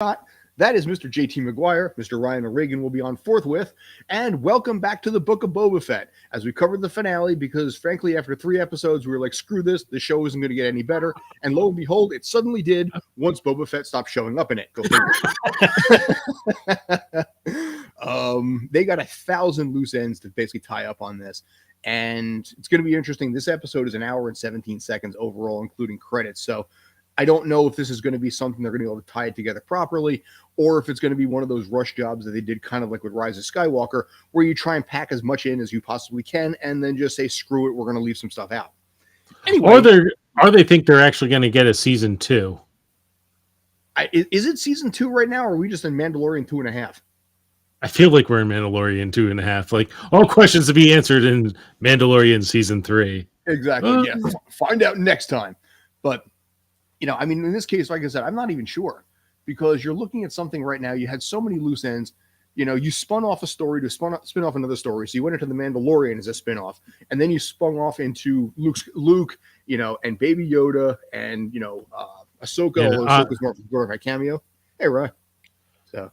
Scott. That is Mr. JT McGuire. Mr. Ryan O'Regan will be on forthwith. And welcome back to the Book of Boba Fett as we covered the finale because, frankly, after 3 episodes, we were like, screw this. The show isn't going to get any better. And lo and behold, it suddenly did once Boba Fett stopped showing up in it. Go figure. They got 1,000 loose ends to basically tie up on this. And it's going to be interesting. This episode is 1 hour and 17 seconds overall, including credits. So I don't know if this is going to be something they're going to be able to tie it together properly, or if it's going to be one of those rush jobs that they did kind of like with Rise of Skywalker, where you try and pack as much in as you possibly can and then just say, screw it, we're going to leave some stuff out. Anyway, or they think they're actually going to get a season 2. Is it season 2 right now, or are we just in Mandalorian 2.5? I feel like we're in Mandalorian 2.5. Like, all questions to be answered in Mandalorian season 3. Exactly. Yeah. Find out next time. But I mean, in this case, like I said, I'm not even sure because you're looking at something right now. You had so many loose ends. You spun off a story to spin off another story. So you went into the Mandalorian as a spinoff, and then you spun off into Luke, and Baby Yoda, and Ahsoka. Yeah, Ahsoka's more of a cameo. Hey, Ryan. So,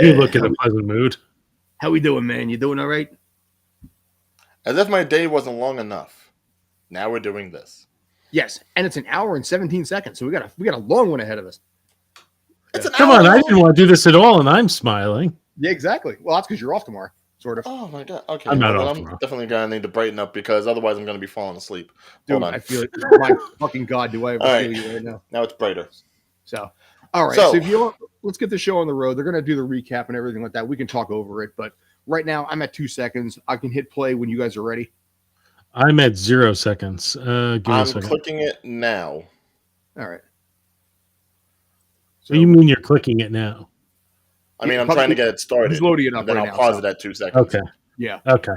you look in a pleasant mood. How we doing, man? You doing all right? As if my day wasn't long enough. Now we're doing this. Yes, and it's 1 hour and 17 seconds, so we got a long one ahead of us. Come on, I didn't want to do this at all, and I'm smiling. Yeah, exactly. Well, that's because you're off tomorrow, sort of. Oh my god. Okay, I'm not off I'm tomorrow. definitely gonna need to brighten up because otherwise I'm gonna be falling asleep. Dude, Hold on. I feel it. My fucking god, do I ever All feel right. you right now? Now it's brighter. So, all right. So if you want, let's get the show on the road. They're gonna do the recap and everything like that. We can talk over it, but right now I'm at 2 seconds. I can hit play when you guys are ready. I'm at 0 seconds. Give me a I'm second. clicking it now. All right. So you mean you're clicking it now? I mean, I'm trying to get it started. He's loading it up and then right I'll now, pause so. it at 2 seconds. Okay. Yeah. Okay.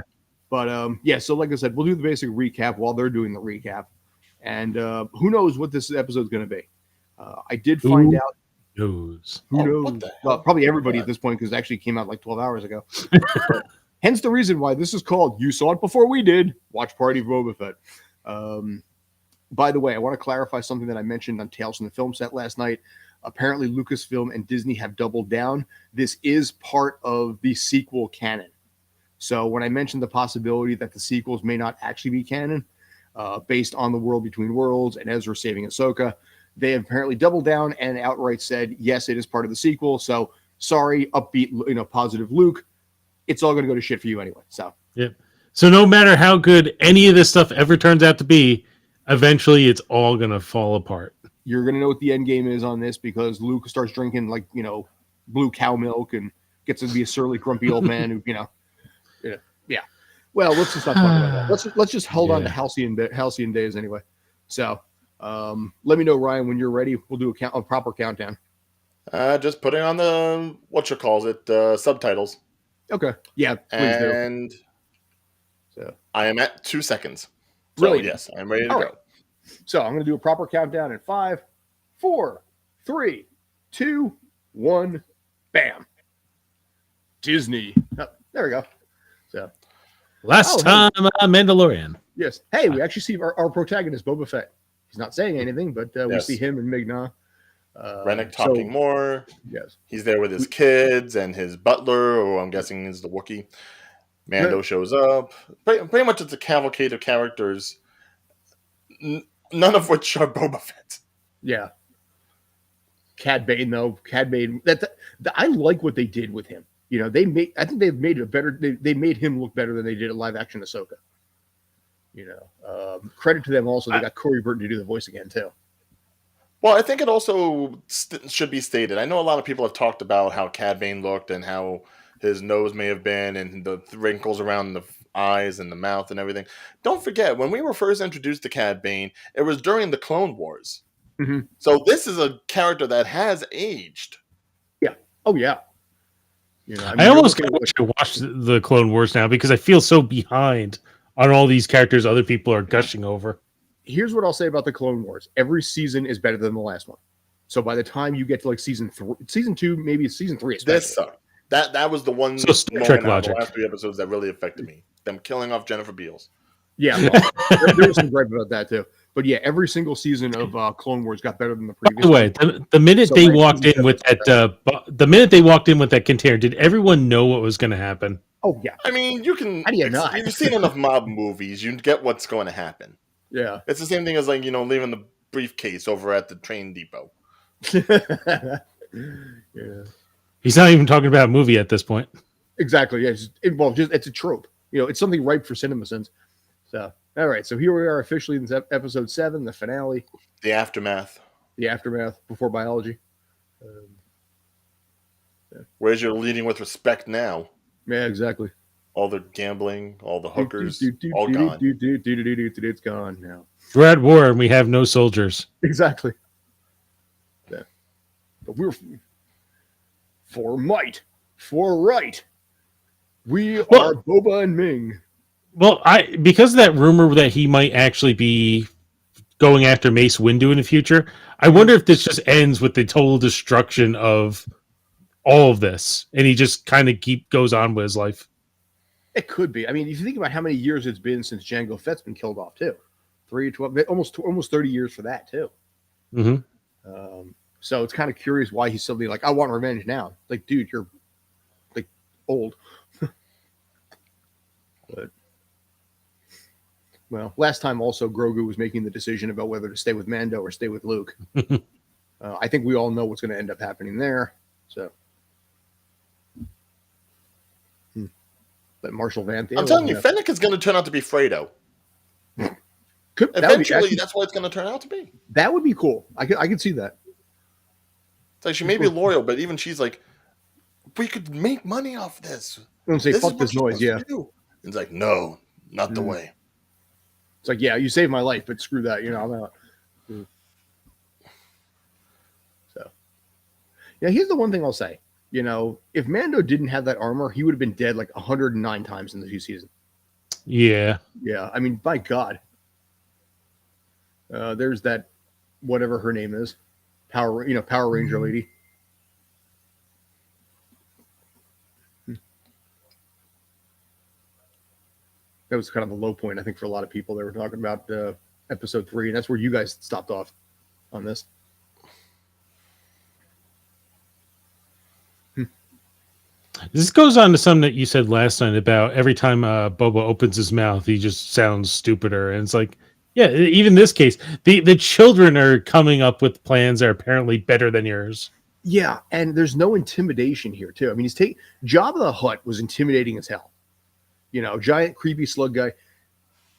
But yeah. So like I said, we'll do the basic recap while they're doing the recap, and who knows what this episode's going to be. I did find out. Knows. Who knows? What the hell? Well, probably everybody at this point because it actually came out like 12 hours ago. Hence the reason why this is called "You Saw It Before We Did." Watch Party of Boba Fett. By the way, I want to clarify something that I mentioned on Tales from the Film Set last night. Apparently, Lucasfilm and Disney have doubled down. This is part of the sequel canon. So when I mentioned the possibility that the sequels may not actually be canon, based on the world between worlds and Ezra saving Ahsoka, they have apparently doubled down and outright said, yes, it is part of the sequel. So sorry, upbeat, positive Luke. It's all going to go to shit for you anyway. So Yep. So no matter how good any of this stuff ever turns out to be, eventually it's all going to fall apart. You're going to know what the end game is on this because Luke starts drinking blue cow milk and gets to be a surly, grumpy old man who, yeah. Well, let's just not talk about that. Let's just hold on to halcyon days anyway. So let me know, Ryan, when you're ready. We'll do a proper countdown. Just putting on the subtitles. Okay. Yeah, please do. And So I am at 2 seconds. So Really? yes, I'm ready to All go. right. So I'm going to do a proper countdown in 5, 4, 3, 2, 1, bam. Disney. Oh, there we go. So Last time on Mandalorian. yes. Hey, we actually see our protagonist, Boba Fett. He's not saying anything, but we see him and Ming-Na. Rennick talking more. Yes. He's there with his kids and his butler, who I'm guessing is the Wookiee. Mando shows up. Pretty much it's a cavalcade of characters, none of which are Boba Fett. Yeah. Cad Bane, though. Cad Bane. I like what they did with him. I think they've made it better. They made him look better than they did a live action Ahsoka. Credit to them also. They got Corey Burton to do the voice again, too. Well, I think it also should be stated. I know a lot of people have talked about how Cad Bane looked and how his nose may have been and the wrinkles around the eyes and the mouth and everything. Don't forget, when we were first introduced to Cad Bane, it was during the Clone Wars. Mm-hmm. So this is a character that has aged. Yeah. Oh, yeah. I almost wish I watched the Clone Wars now because I feel so behind on all these characters other people are gushing over. Here's what I'll say about the Clone Wars. Every season is better than the last one. So by the time you get to like season 2, maybe season 3 especially. This sucked. That was the one So Star Trek moment out of the logic. last 3 episodes that really affected me. Them killing off Jennifer Beals. Yeah, well, there was some gripe about that too. But yeah, every single season of Clone Wars got better than the previous. By the way, the minute So they my walked in with that, the minute they walked in with that container, did everyone know what was going to happen? Oh yeah, I mean, you can. How do you not? You've seen enough mob movies. You get what's going to happen. yeah. It's the same thing as, like, leaving the briefcase over at the train depot. Yeah, He's not even talking about a movie at this point. exactly. Yeah, it's a trope. It's something ripe for CinemaSins. So, all right. So here we are officially in episode 7, the finale, The aftermath. the aftermath before biology. Where's your leading with respect now? Yeah, exactly. All the gambling, all the hookers, all gone. It's gone now. We're at war and we have no soldiers. Exactly. Yeah. But we're for might, for right. We are Boba and Ming. Well, because of that rumor that he might actually be going after Mace Windu in the future, I wonder if this just ends with the total destruction of all of this, and he just kind of goes on with his life. It could be. I mean, if you think about how many years it's been since Jango Fett's been killed off, too. 12, almost 30 years for that, too. Mm-hmm. So it's kind of curious why he's suddenly like, I want revenge now. Like, dude, you're like old. But well, last time also Grogu was making the decision about whether to stay with Mando or stay with Luke. I think we all know what's going to end up happening there. So, but Marshall Vance. I'm telling you, Fennec is going to turn out to be Fredo. Eventually, that's what it's going to turn out to be. That would be cool. I could see that. It's like she may be loyal, but even she's like, we could make money off this. I'm say, fuck this noise, yeah. It's like, no, not the way. It's like, yeah, you saved my life, but screw that. I'm out. So, yeah, here's the one thing I'll say. If Mando didn't have that armor, he would have been dead like 109 times in the 2 seasons. Yeah. Yeah, I mean, by God. There's that, whatever her name is, Power Ranger lady. That was kind of a low point, I think, for a lot of people. They were talking about episode 3, and that's where you guys stopped off on this. This goes on to something that you said last night about every time Boba opens his mouth, he just sounds stupider. And it's like, yeah, even this case, the children are coming up with plans that are apparently better than yours. Yeah, and there's no intimidation here, too. I mean, Jabba the Hutt was intimidating as hell. Giant, creepy slug guy.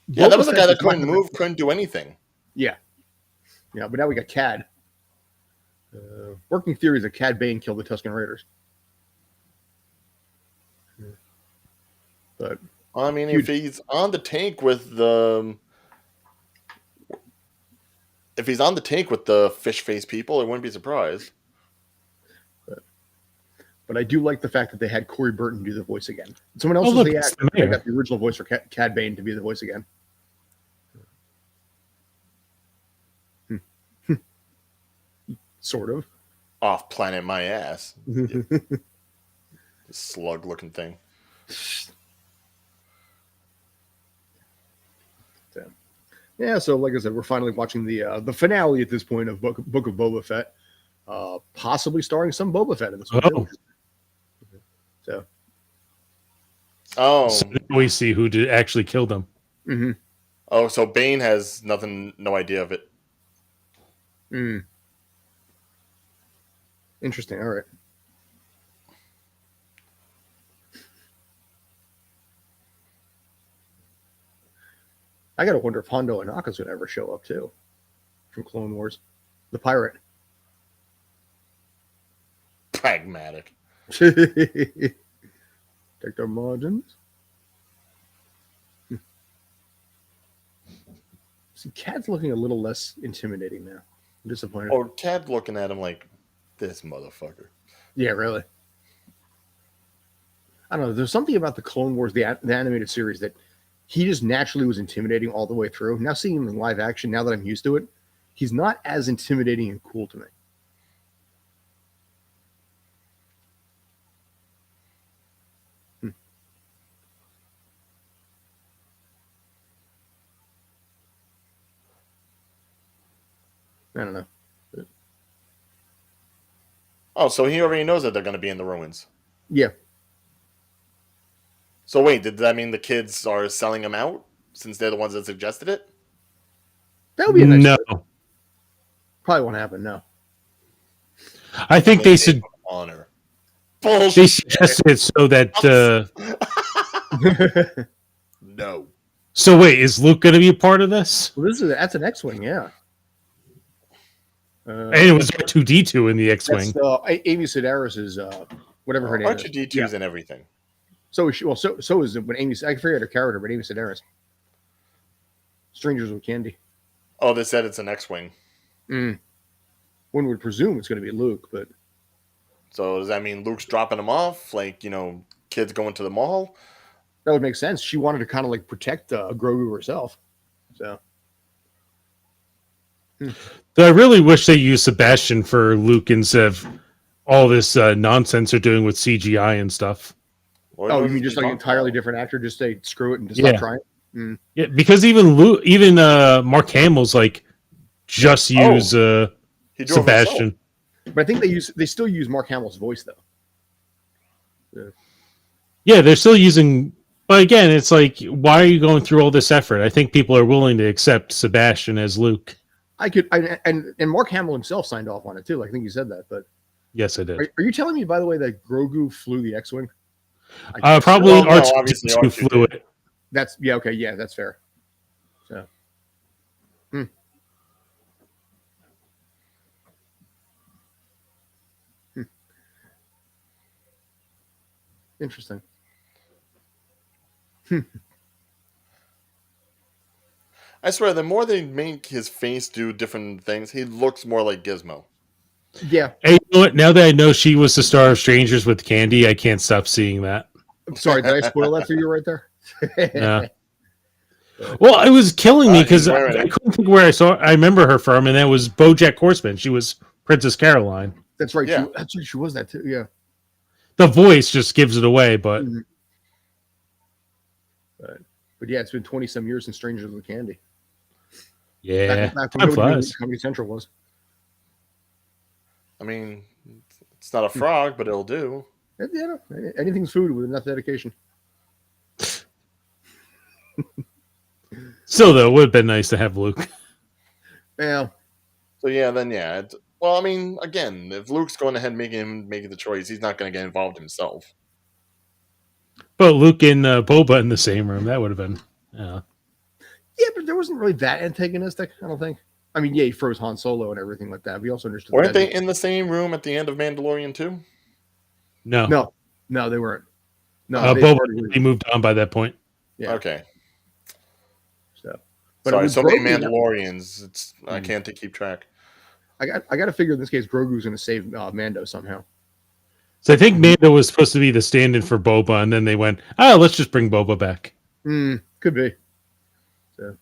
Yeah, Boba that was the guy that couldn't move, couldn't do anything. Yeah. Yeah, but now we got Cad. Working theory is that Cad Bane killed the Tusken Raiders. But I mean, if he's on the tank with the fish face people, I wouldn't be surprised. But I do like the fact that they had Corey Burton do the voice again. Someone else is the actor. They got the original voice for Cad Bane to be the voice again. Sort of. Off planet my ass. The slug looking thing. Yeah, so like I said, we're finally watching the finale at this point of Book of Boba Fett, possibly starring some Boba Fett in this one. So we see who did actually kill them. Mm-hmm. Oh, so Bane has no idea of it. Interesting. All right. I gotta wonder if Hondo Anaka's gonna ever show up too, from Clone Wars, the pirate. Pragmatic. Take their margins. See, Cad's looking a little less intimidating now. I'm disappointed. Or Cad looking at him like, this motherfucker. Yeah, really. I don't know. There's something about the Clone Wars, the animated series, that he just naturally was intimidating all the way through. Now seeing him in live action, now that I'm used to it, he's not as intimidating and cool to me. I don't know. Oh, so he already knows that they're going to be in the ruins. Yeah, So wait, did that mean the kids are selling him out since they're the ones that suggested it? that would be a nice. No, Probably won't happen. No. I think they should. Honor. They Bullshit. suggested it so that. No. So wait, is Luke going to be a part of this? Well, that's an X-wing, yeah. And it was R2D2 in the X-wing. That's Amy Sedaris's whatever her A name bunch is. of D2s Yeah. and everything. So is she. Well, so is it when Amy. I forget her character, but Amy Sedaris. Strangers with Candy. Oh, they said it's an X-wing. One would presume it's going to be Luke, but So does that mean Luke's dropping him off? Like, kids going to the mall? that would make sense. She wanted to kind of like protect Grogu herself. So Though I really wish they used Sebastian for Luke instead of all this nonsense they're doing with CGI and stuff. oh, you mean just like an entirely different actor? Just say screw it and just Yeah. stop trying. Yeah, because even Mark Hamill's like just use He drove Sebastian. But I think they still use Mark Hamill's voice though. Yeah, they're still using. But again, it's like, why are you going through all this effort? I think people are willing to accept Sebastian as Luke. And Mark Hamill himself signed off on it too. I think you said that, but Yes, I did. are you telling me, by the way, that Grogu flew the X-wing? Probably Well, no, R2 obviously R2 flew did. it. That's okay. Yeah, that's fair. So, interesting. I swear, the more they make his face do different things, he looks more like Gizmo. Yeah, Hey, you know what? Now that I know she was the star of Strangers with Candy, I can't stop seeing that. I'm sorry. Did I spoil that for you right there? Yeah. Well, it was killing me because he's I wearing it. couldn't think where I remember her from, and that was BoJack Horseman. She was Princess Caroline. That's right. Yeah. She was that too. Yeah. The voice just gives it away, but But yeah, it's been 20 some years since Strangers with Candy. yeah, Back time when flies. Comedy Central was. I mean, it's not a frog, but it'll do. Yeah, no, anything's food with enough dedication. Still, though, it would have been nice to have Luke. Yeah. So yeah, then yeah. Well, I mean, again, if Luke's going ahead and making the choice, he's not going to get involved himself. But Luke and Boba in the same room, that would have been. Yeah. Yeah, but there wasn't really that antagonistic, I don't think. I mean, yeah, he froze Han Solo and everything like that. We also understood Weren't that. they in the same room at the end of Mandalorian too? No. No, they weren't. No, Boba, he moved on by that point. Yeah. Okay. So, Sorry, with so many Grogu, Mandalorians. I can't keep track. I got to figure in this case, Grogu's going to save Mando somehow. So I think Mando was supposed to be the stand-in for Boba, and then they went, let's just bring Boba back. Could be. So,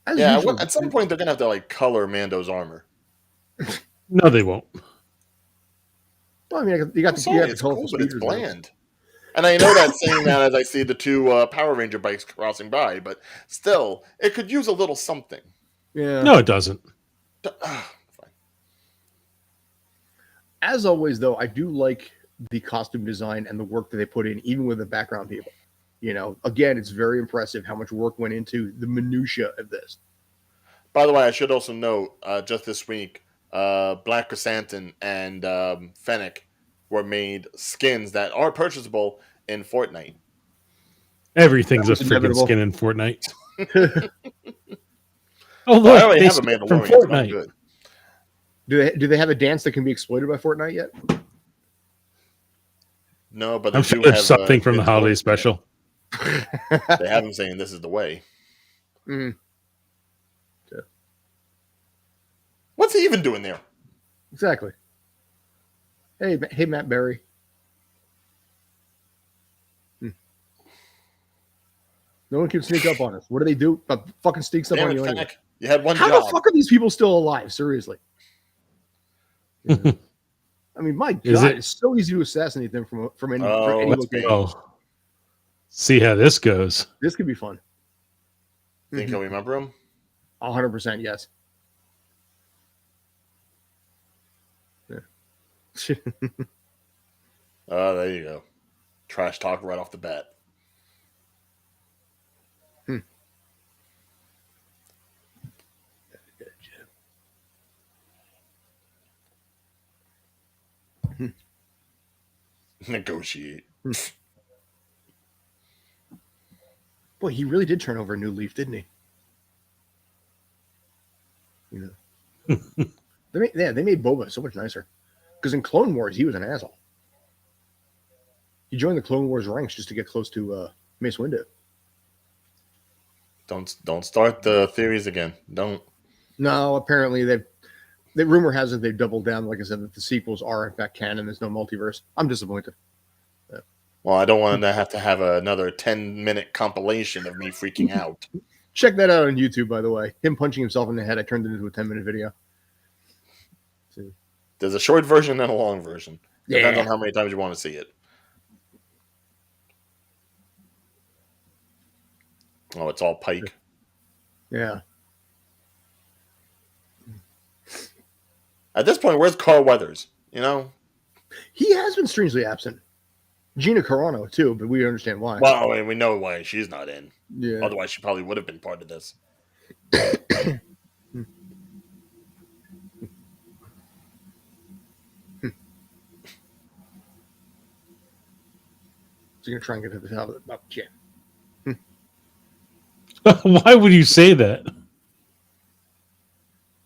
as Yeah, usual, at some point they're gonna have to like color Mando's armor. No, they won't. Well, I mean, you got Sorry, the it's colorful cool, but it's speeders. bland. And I know that saying that as I see the two Power Ranger bikes crossing by, but still, it could use a little something. Yeah. No, it doesn't. Fine. As always, though, I do like the costume design and the work that they put in, even with the background people. You know, again, it's very impressive how much work went into the minutia of this. By the way, I should also note, just this week, Black Chrysanthemum and Fennec were made skins that are purchasable in Fortnite. Everything's a That was freaking inevitable. skin in Fortnite. Oh, Well, I look, already they have a stole it Mandalorian. from So I'm Fortnite. good. Do they have a dance that can be exploited by Fortnite yet? No, but they I'm sure do there's have, something from the kids holiday going. special. They have him saying this is the way. Mhm. What's he even doing there? Exactly. Hey, Matt Berry. No one can sneak up on us. What do they do? Fucking sneaks up Damn on it, you anyway. Fennec. You had one How job. the fuck are these people still alive? Seriously. Yeah. I mean, my Is God, it- it's so easy to assassinate them from any Oh, let's location. Oh, see how this goes. This could be fun. Think you'll remember him? 100%, yes. Oh, there you go. Trash talk right off the bat. Negotiate. Boy, he really did turn over a new leaf, didn't he? You know, they made Boba so much nicer. Because in Clone Wars, he was an asshole. He joined the Clone Wars ranks just to get close to Mace Windu. Don't start the theories again. Don't. No, apparently the rumor has it they've doubled down. Like I said, that the sequels are in fact canon. There's no multiverse. I'm disappointed. Well, I don't want to have another 10-minute compilation of me freaking out. Check that out on YouTube, by the way. Him punching himself in the head. I turned it into a 10-minute video. So, There's a short version and a long version. Depends Yeah. on how many times you want to see it. Oh, it's all Pike. yeah. At this point, where's Carl Weathers? You know? He has been strangely absent. Gina Carano, too, but we understand why. Well, I mean, we know why she's not in. Yeah. Otherwise, she probably would have been part of this. So you're going to try and get to the top of the yeah. Why would you say that?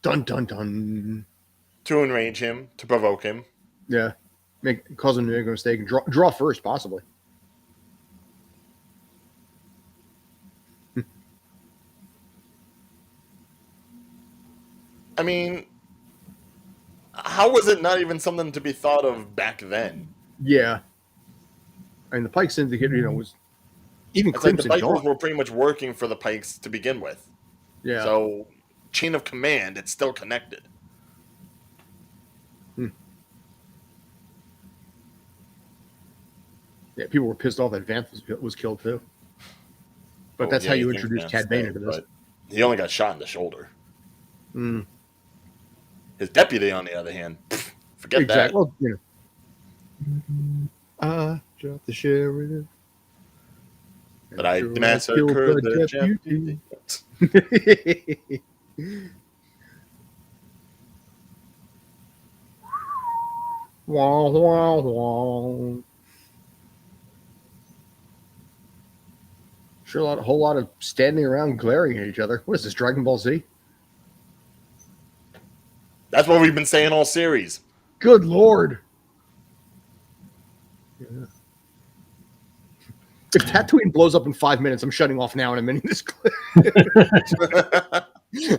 Dun, dun, dun. To enrage him, to provoke him. Yeah. Cause him to make a mistake. And draw first, possibly. I mean, how was it not even something to be thought of back then? Yeah. I mean, the Pike Syndicate, was even It's like the Crimson Pikers Dawn. were pretty much working for the Pikes to begin with. Yeah. So, chain of command, it's still connected. Yeah, people were pissed off that Vance was killed too. But Oh, that's yeah, how you think introduce Vance Cad Bane did, into this. but he only got shot in the shoulder. Mm. His deputy, on the other hand, forget Exactly. that. Well, I dropped the sheriff. But I After massacred killed the deputy. deputy. Wah, wah, wah. Sure, a whole lot of standing around glaring at each other. What is this, Dragon Ball Z? That's what we've been saying all series. Good Lord. Yeah. If Tatooine blows up in 5 minutes, I'm shutting off now and I'm ending this clip. You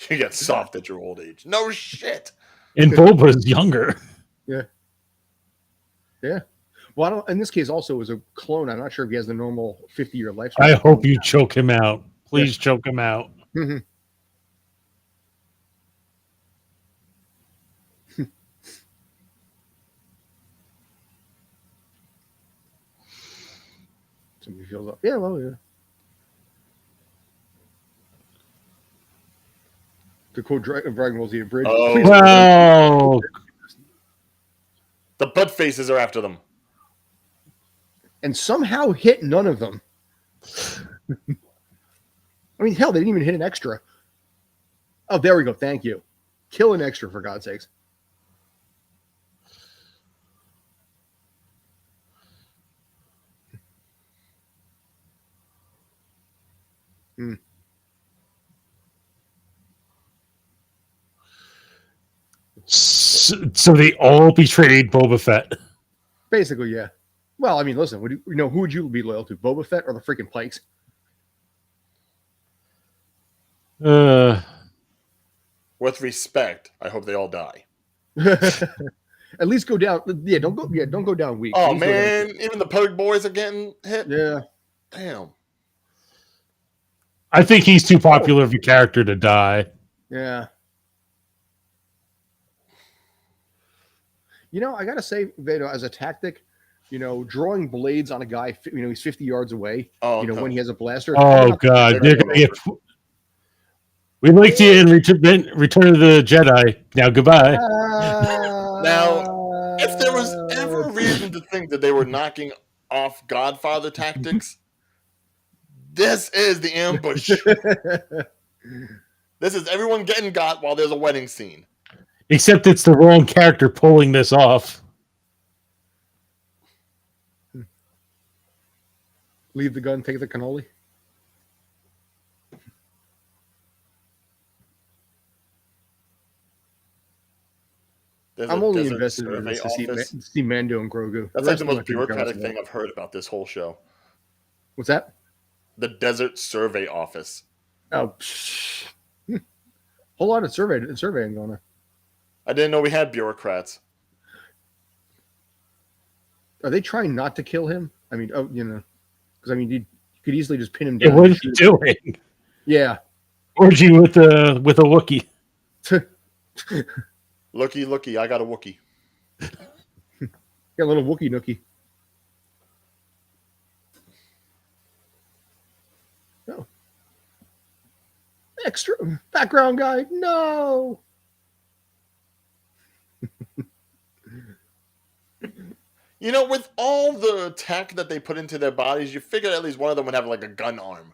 get soft at your old age. No shit. And Boba's younger. Yeah. Yeah. Well, I don't, in this case, also as a clone, I'm not sure if he has the normal 50-year lifespan. I hope you choke him out. Please choke him out. Mhm. Somebody feels up. Yeah, well, yeah. To quote Dragon Ball Z Bridge. Oh. Please- Well, The butt faces are after them. and somehow hit none of them. I mean, hell, they didn't even hit an extra. Oh, there we go. Thank you. Kill an extra, for God's sakes. Hmm. so they all betrayed Boba Fett. Basically, yeah. Well, I mean, listen, who would you be loyal to, Boba Fett or the freaking Pikes? With respect, I hope they all die. At least go down. Yeah, don't go down weak. At Oh least go down man, even the Pug boys are getting hit. weak. Yeah. Damn. I think he's too popular of a character to die. Yeah. I gotta say, as a tactic, drawing blades on a guy, he's 50 yards away. Oh, no. When he has a blaster. Oh God, they're gonna get. We liked you in Return of the Jedi. Now goodbye. Now, if there was ever a reason to think that they were knocking off Godfather tactics, this is the ambush. This is everyone getting got while there's a wedding scene. Except it's the wrong character pulling this off. Leave the gun, take the cannoli. I'm only invested in this to see Mando and Grogu. That's like the most bureaucratic thing I've heard about this whole show. What's that? The Desert Survey Office. Oh, whole lot of surveying going on. I didn't know we had bureaucrats. Are they trying not to kill him? I mean, because I mean, you could easily just pin him down. What are you doing? Yeah. Orgy with a Wookiee. Looky, I got a Wookiee. Got a little Wookiee nookie. No. Extra background guy. No. You know, with all the tech that they put into their bodies, you figure at least one of them would have like a gun arm.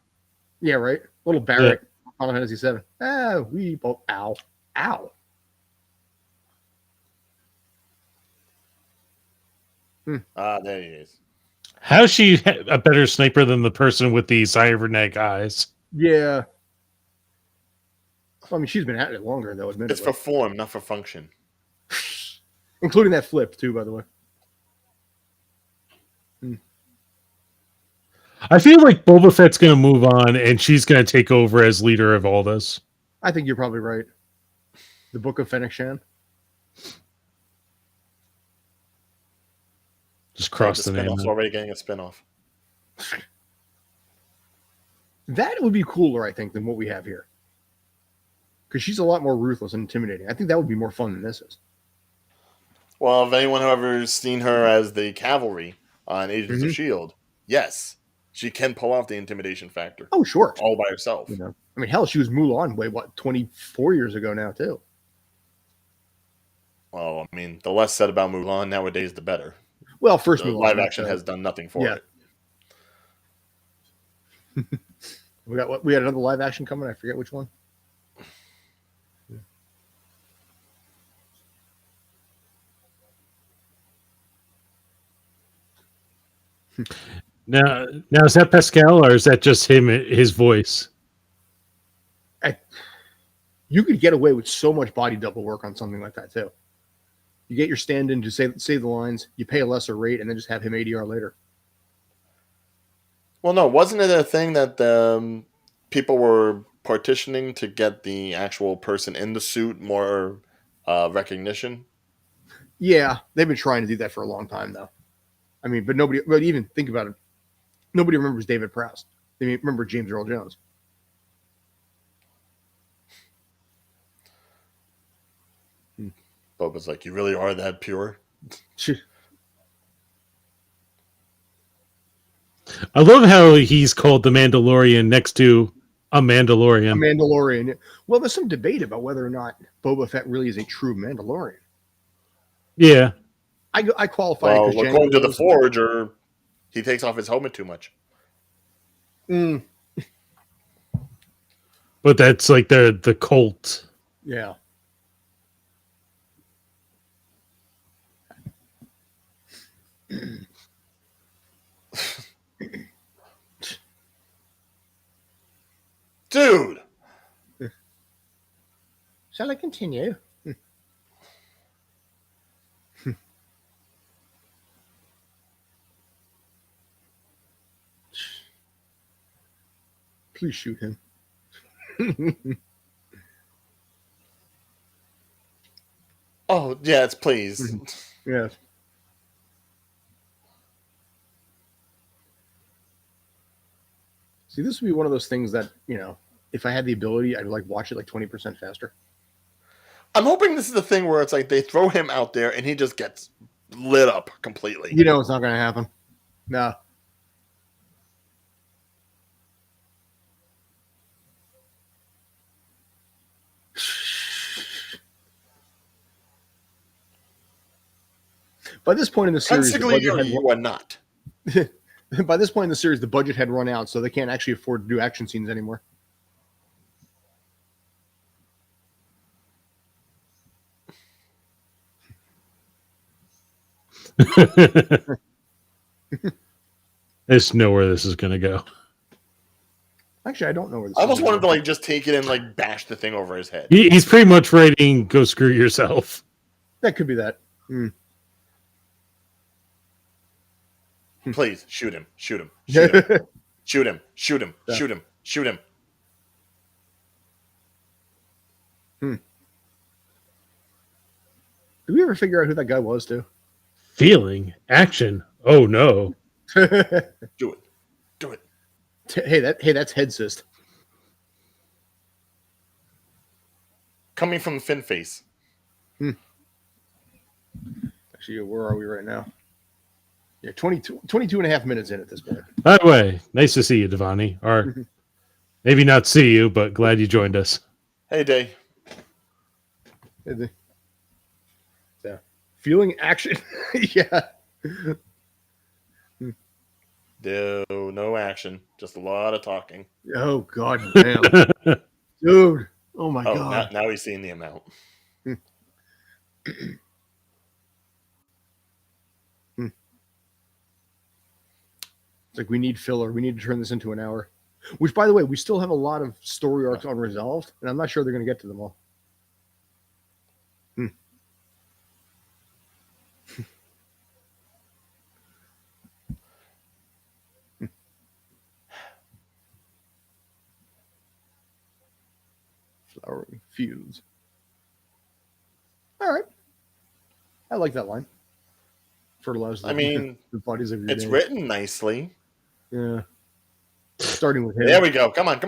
Yeah, right. Little Barrett. Yeah. Final Fantasy 7. Ah, we both. Ow. There he is. How's she a better sniper than the person with the cybernetic eyes? Yeah. I mean, she's been at it longer, though, admittedly. It's for form, not for function. Including that flip, too, by the way. I feel like Boba Fett's going to move on, and she's going to take over as leader of all this. I think you're probably right. The Book of Fennec Shan. Just cross the name. Already getting a spinoff. That would be cooler, I think, than what we have here. Because she's a lot more ruthless and intimidating. I think that would be more fun than this is. Well, if anyone ever seen her as the cavalry on Agents of S.H.I.E.L.D., yes, she can pull off the intimidation factor. Oh, sure. All by herself. You know? I mean, hell, she was Mulan 24 years ago now, too. Well, I mean, the less said about Mulan nowadays, the better. Well, first the Mulan. Live action has done nothing for it. We had another live action coming. I forget which one. Now is that Pascal or is that just him? His voice. You could get away with so much body double work on something like that too. You get your stand-in to say the lines. You pay a lesser rate, and then just have him ADR later. Well, no, wasn't it a thing that people were partitioning to get the actual person in the suit more recognition? Yeah, they've been trying to do that for a long time, though. I mean, but even think about it. Nobody remembers David Prowse. They remember James Earl Jones. Boba's like, you really are that pure? I love how he's called the Mandalorian next to a Mandalorian. A Mandalorian. Well, there's some debate about whether or not Boba Fett really is a true Mandalorian. Yeah. I qualify. Well, according to the Forge, or he takes off his helmet too much. But that's like the cult. Yeah. Dude. Shall I continue? Please shoot him. Oh, yes, please. Yes. See, this would be one of those things that, if I had the ability, I'd watch it 20% faster. I'm hoping this is the thing where it's like they throw him out there and he just gets lit up completely. It's not going to happen. No. By this point in the series, You are not. by this point in the series, the budget had run out, so they can't actually afford to do action scenes anymore. I just know where this is going to go. Actually, I don't know where this I is almost wanted going. to just take it and bash the thing over his head. He's pretty much writing "Go screw yourself." That could be that. Please shoot him! Shoot him! Shoot him! Shoot him! Shoot him! Yeah. Shoot him! Shoot him! Did we ever figure out who that guy was, too? Feeling action. Oh no! Do it! Do it! Hey, that's head cyst. Coming from Fin Face. Actually, where are we right now? Yeah, 22 and a half minutes in at this point. By the way, nice to see you, Devani. Or maybe not see you, but glad you joined us. Hey, Day. Yeah. Feeling action. Yeah. No action. Just a lot of talking. Oh, God damn. Dude. Oh, my God. Now he's seeing the amount. It's like we need filler. We need to turn this into an hour. Which, by the way, we still have a lot of story arcs unresolved, and I'm not sure they're going to get to them all. Flowering fields. All right. I like that line. Fertilize the bodies of your it's day. written nicely. Yeah. Starting with him. There we go. Come on.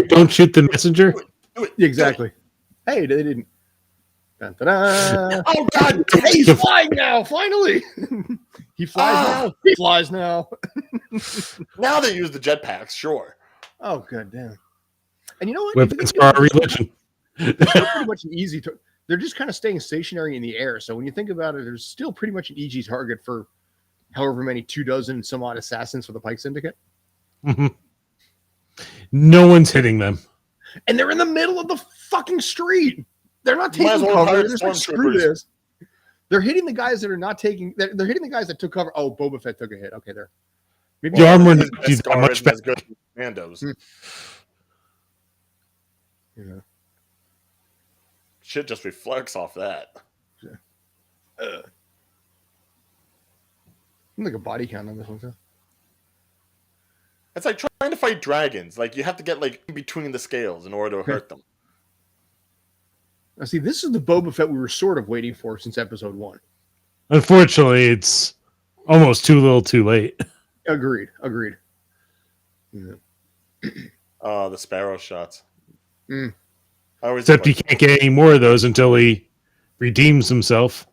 Don't shoot the messenger. Do it. Exactly. Hey, they didn't. Dun, dun, dun. Oh, God. Hey, he's flying now, finally. He flies now. He flies now. Now they use the jetpacks, sure. Oh, god damn. And you know what? Weapons are our religion. They're pretty much an easy they're just kind of staying stationary in the air. So when you think about it, there's still pretty much an easy target for however many 24 some odd assassins for the Pike Syndicate. Mm-hmm. No one's hitting them. And they're in the middle of the fucking street. They're not taking cover. They're just like, screw this. They're hitting the guys that are not taking. They're hitting the guys that took cover. Oh, Boba Fett took a hit. Okay, there. Maybe the armor is much better. As good as Mando's. Yeah. Shit just reflects off that. Like a body count on this one, too. It's like trying to fight dragons. Like, you have to get, in between the scales in order to hurt them. Now, see, this is the Boba Fett we were sort of waiting for since episode 1. Unfortunately, it's almost too little too late. Agreed. Yeah. The Sparrow shots. Except he can't get any more of those until he redeems himself.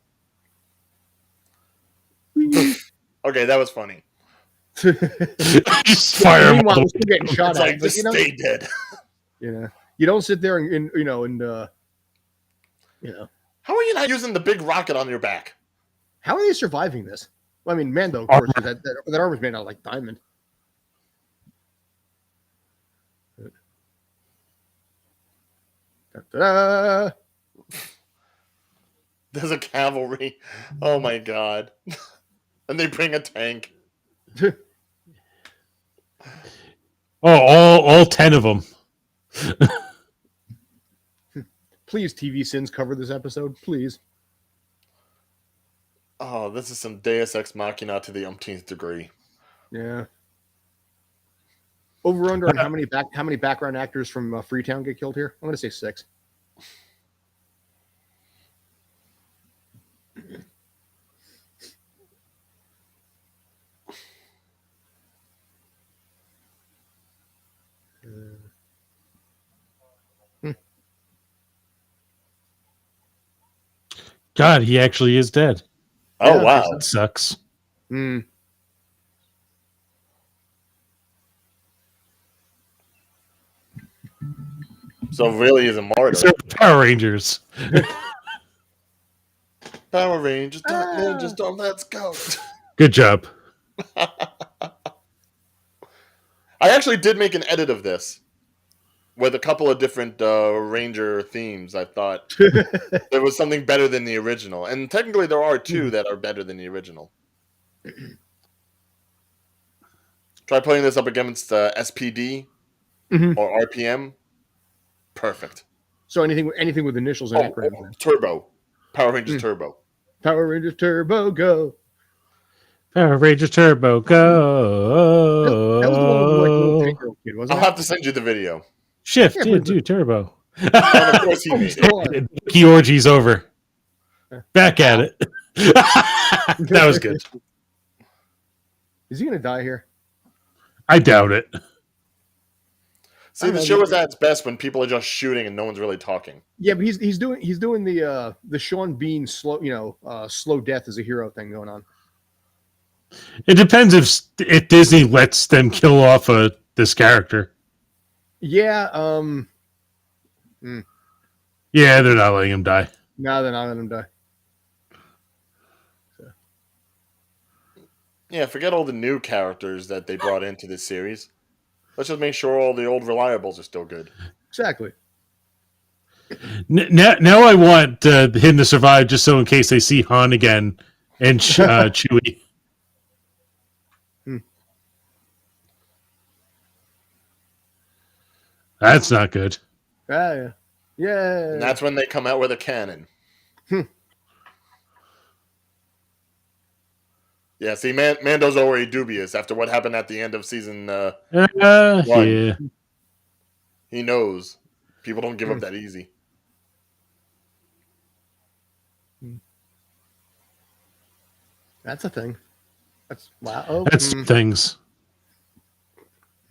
Okay, that was funny. Just fire him. Meanwhile, we're still getting shot at. Just stay dead. You don't sit there and How are you not using the big rocket on your back? How are they surviving this? Well, I mean, Mando, of course, that armor's made out of like diamond. Da-da-da. There's a cavalry. Oh my god. And they bring a tank. All 10 of them. Please, TV Sins, cover this episode, please. Oh, this is some Deus Ex Machina to the umpteenth degree. Yeah. Over under on how many background actors from Freetown get killed here? I'm going to say 6. God, he actually is dead. Oh, Yeah, wow. That sucks. So really is a martyr. So Power Rangers. Power Rangers, Ninja Storm, let's go. Good job. I actually did make an edit of this with a couple of different Ranger themes. I thought there was something better than the original. And technically there are two that are better than the original. Try playing this up against SPD or RPM. Perfect. So anything with initials and acronyms. Turbo. Power Rangers Turbo. Power Rangers Turbo, go. Power Rangers Turbo, go. That was the one with like little 10-year-old kid, wasn't I'll it? have to send you the video. Shift, Yeah, do Turbo. And of course he made it. Key orgy's over. Back at it. That was good. Is he going to die here? I doubt it. See, the show is at its best when people are just shooting and no one's really talking. Yeah, but he's doing the Sean Bean slow death as a hero thing going on. It depends if Disney lets them kill off this character. Yeah. Yeah, they're not letting him die. No, they're not letting him die. So. Yeah, forget all the new characters that they brought into this series. Let's just make sure all the old reliables are still good. Exactly. Now I want him to survive just so in case they see Han again and Chewie. That's not good. Yeah. And that's when they come out with a cannon. Yeah, see, Mando's already dubious after what happened at the end of season 1. Yeah. He knows. People don't give up that easy. That's a thing. That's wow. Oh, That's things.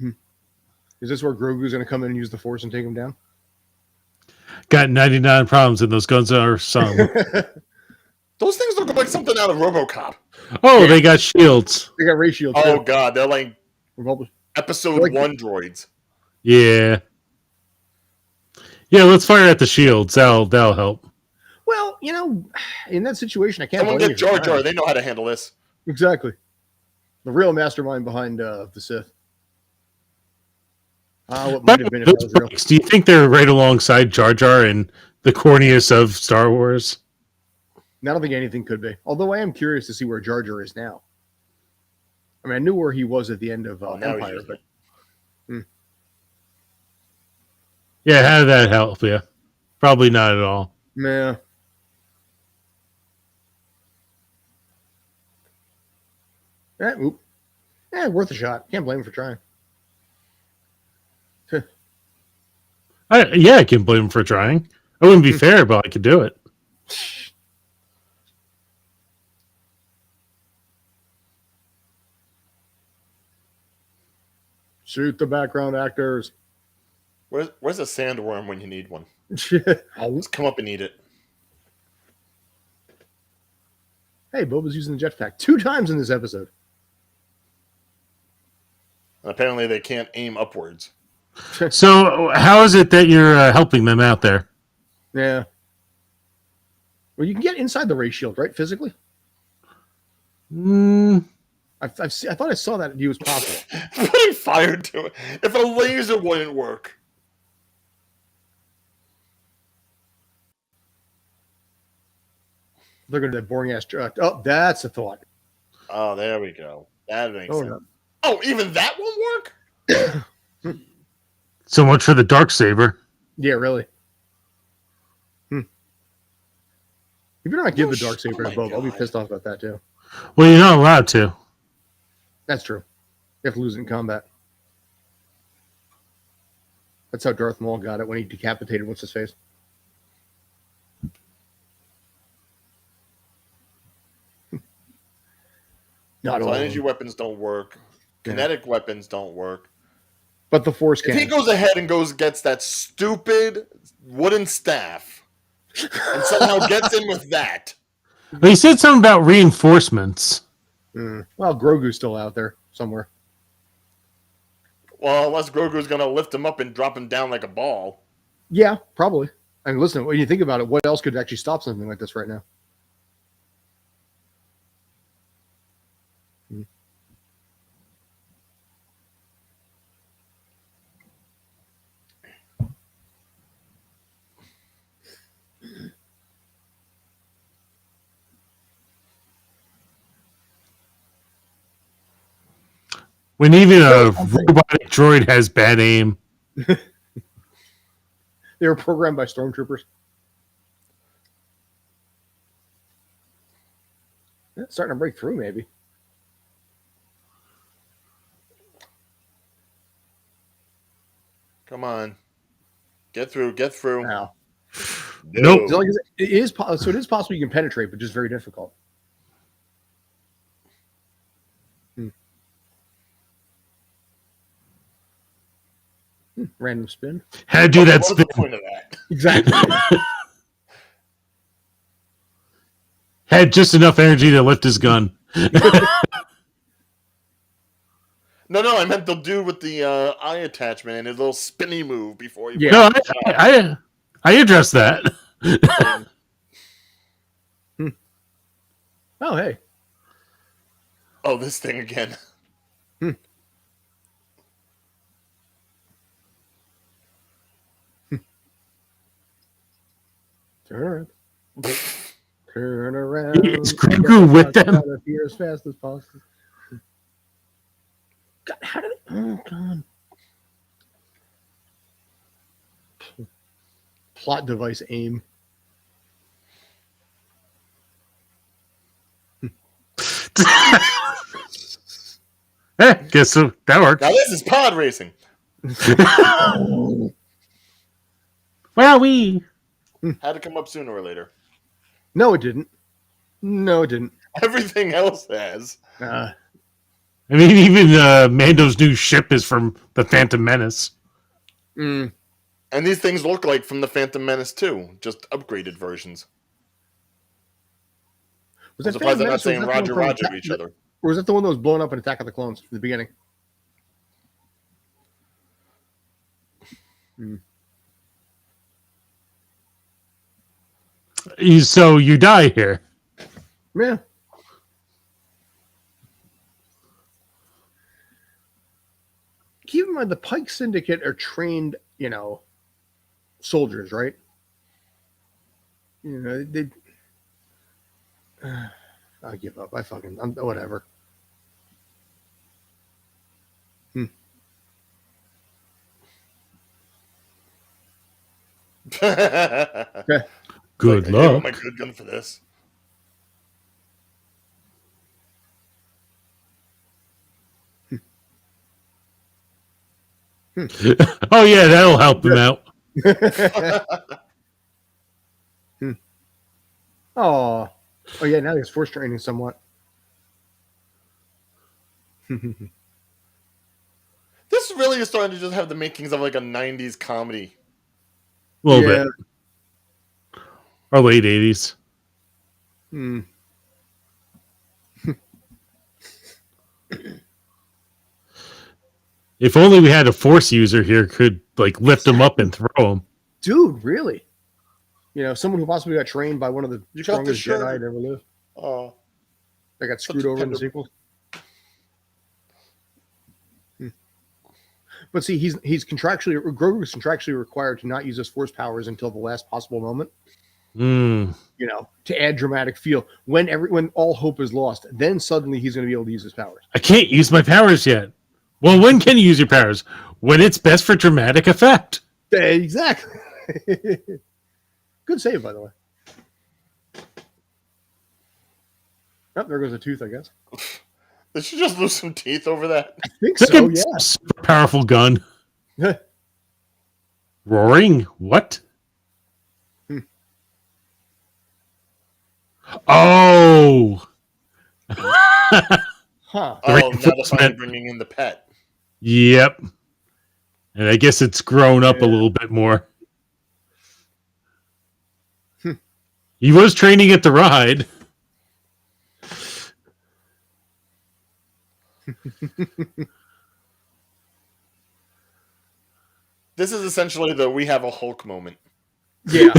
Is this where Grogu's going to come in and use the Force and take him down? Got 99 problems and those guns are some. Those things look like something out of RoboCop. Oh, they got shields. They got ray shields. Oh, too. God. They're like episode Like- 1 droids. Yeah. Yeah, let's fire at the shields. That'll help. Well, in that situation, I can't. Someone blame get you for Jar Jar. trying. They know how to handle this. Exactly. The real mastermind behind the Sith. What might have been if that was real. Do you think they're right alongside Jar Jar and the corniest of Star Wars? I don't think anything could be. Although I am curious to see where Jar Jar is now. I mean, I knew where he was at the end of now Empire, he's but Yeah, how did that help you? Probably not at all. yeah. Worth a shot. Can't blame him for trying. I can blame him for trying. I wouldn't be fair, but I could do it. Shoot the background actors. Where's a sandworm when you need one? Oh. Just come up and eat it. Hey, Boba's using the jetpack 2 times in this episode. And apparently they can't aim upwards. So, how is it that you're helping them out there? Yeah. Well, you can get inside the ray shield, right? Physically. I thought I saw that it was possible. Putting fire to it. If a laser wouldn't work. They're going to that boring ass truck. Oh, that's a thought. Oh, there we go. That makes sense. No. Oh, even that won't work? So much for the Darksaber. Yeah, really. If you're not give the Darksaber to Boba, I'll be pissed off about that too. Well, you're not allowed to. That's true. You have to lose it in combat. That's how Darth Maul got it when he decapitated what's his face. Not So all. energy weapons don't work. Kinetic weapons don't work. But the Force If he can. goes ahead and gets that stupid wooden staff and somehow gets in with that. Well, he said something about reinforcements. Well, Grogu's still out there somewhere. Well, unless Grogu's going to lift him up and drop him down like a ball. Yeah, probably. I mean, listen, when you think about it, what else could actually stop something like this right now? When even a robotic droid has bad aim. They were programmed by stormtroopers. Yeah, it's starting to break through, maybe. Come on. Get through. Get through. Now, Nope. so it is possible you can penetrate, but just very difficult. Random spin. Had to do that What was spin. the point of that? Exactly. Had just enough energy to lift his gun. No, I meant the dude with the eye attachment and his little spinny move before he. Yeah. No, I addressed that. Oh, hey. Oh, this thing again. Turn around. Turn around. Is Grogu with them? Here as fast as possible. God, how did it? Oh, God. Plot device aim. Guess so. That works. Now this is pod racing. Well, we. Had to come up sooner or later. No, it didn't. No, it didn't. Everything else has. I mean, even Mando's new ship is from the Phantom Menace. Mm. And these things look like from the Phantom Menace too, just upgraded versions. Was I'm that surprised they're not Phantom saying Menace, or was Roger that the one from Roger to each other. Or was that the one that was blown up in Attack of the Clones in the beginning? So you die here. Yeah. Keep in mind, the Pike Syndicate are trained, soldiers, right? They. I give up. I'm whatever. Okay. Good I gave up luck. my good gun for this. Oh yeah, that'll help him out. Oh yeah. Now he's force training somewhat. This really is starting to just have the makings of like a 90s comedy. A little bit. Or late 80s. Hmm. If only we had a Force user here could like lift him up and throw him. Dude, really? Someone who possibly got trained by one of the You got the strongest shirt. Jedi to ever live. Oh, That got screwed Such a over in the tender- sequel. But see, Grogu is contractually required to not use his force powers until the last possible moment. Mm. To add dramatic feel. When all hope is lost, then suddenly he's going to be able to use his powers. I can't use my powers yet. Well, when can you use your powers? When it's best for dramatic effect. Exactly. Good save, by the way. Oh, there goes a tooth, I guess. did she just lose some teeth over that? I think Look so, at yeah. super powerful gun. Roaring? What? Oh. Huh. Oh, now they're finally reinforcement. bringing in the pet. Yep. And I guess it's grown up a little bit more. He was training it to ride. This is essentially the "we have a Hulk" moment. Yeah.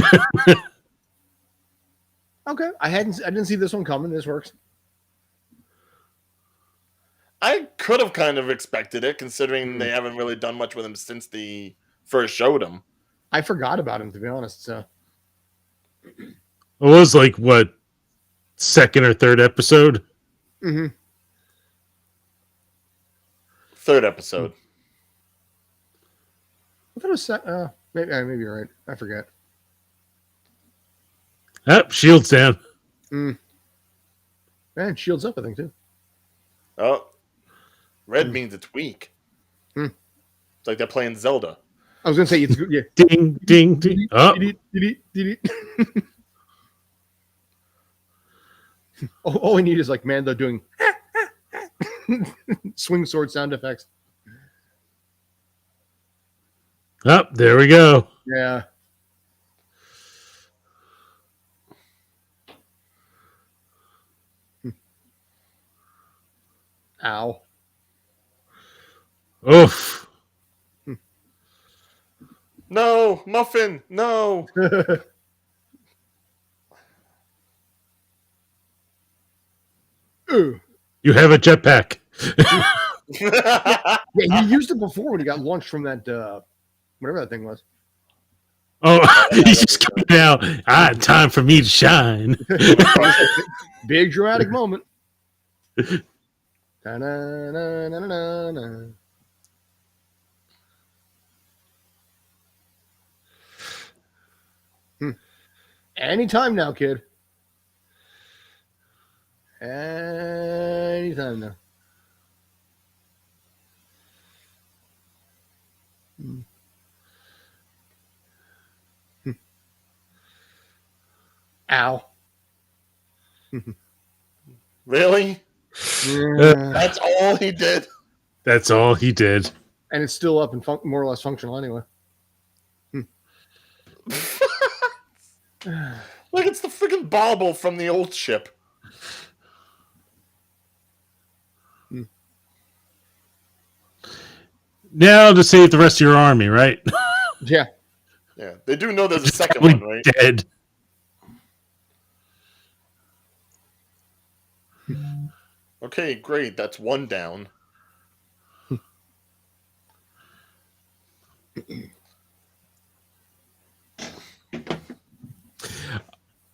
Okay. I didn't see this one coming. This works. I could have kind of expected it, considering they haven't really done much with him since they first showed him. I forgot about him, to be honest. So It was like, what, second or third episode? mm-hmm. Third episode. I thought it was maybe you're right. I forget. Up, shields down. And shields up, I think too. Oh, red means it's weak. It's like they're playing Zelda. I was gonna say it's yeah. Ding, ding, ding. Oh, all we need is like Mando doing swing sword sound effects. there we go. Yeah. Ow. Oof. No, Muffin, no. Ooh. You have a jetpack. Yeah, he used it before when he got launched from that whatever that thing was. Oh, he's just coming out. Time for me to shine. Big dramatic moment. Ta-na-na-na-na-na. Anytime now, kid. Anytime now. Ow. Really? Yeah. That's all he did? That's all he did. And it's still up and more or less functional anyway. Look, it's the freaking bauble from the old ship. Now to save the rest of your army, right? Yeah. Yeah, they do know there's a second one, right? Dead. Okay, great. That's one down.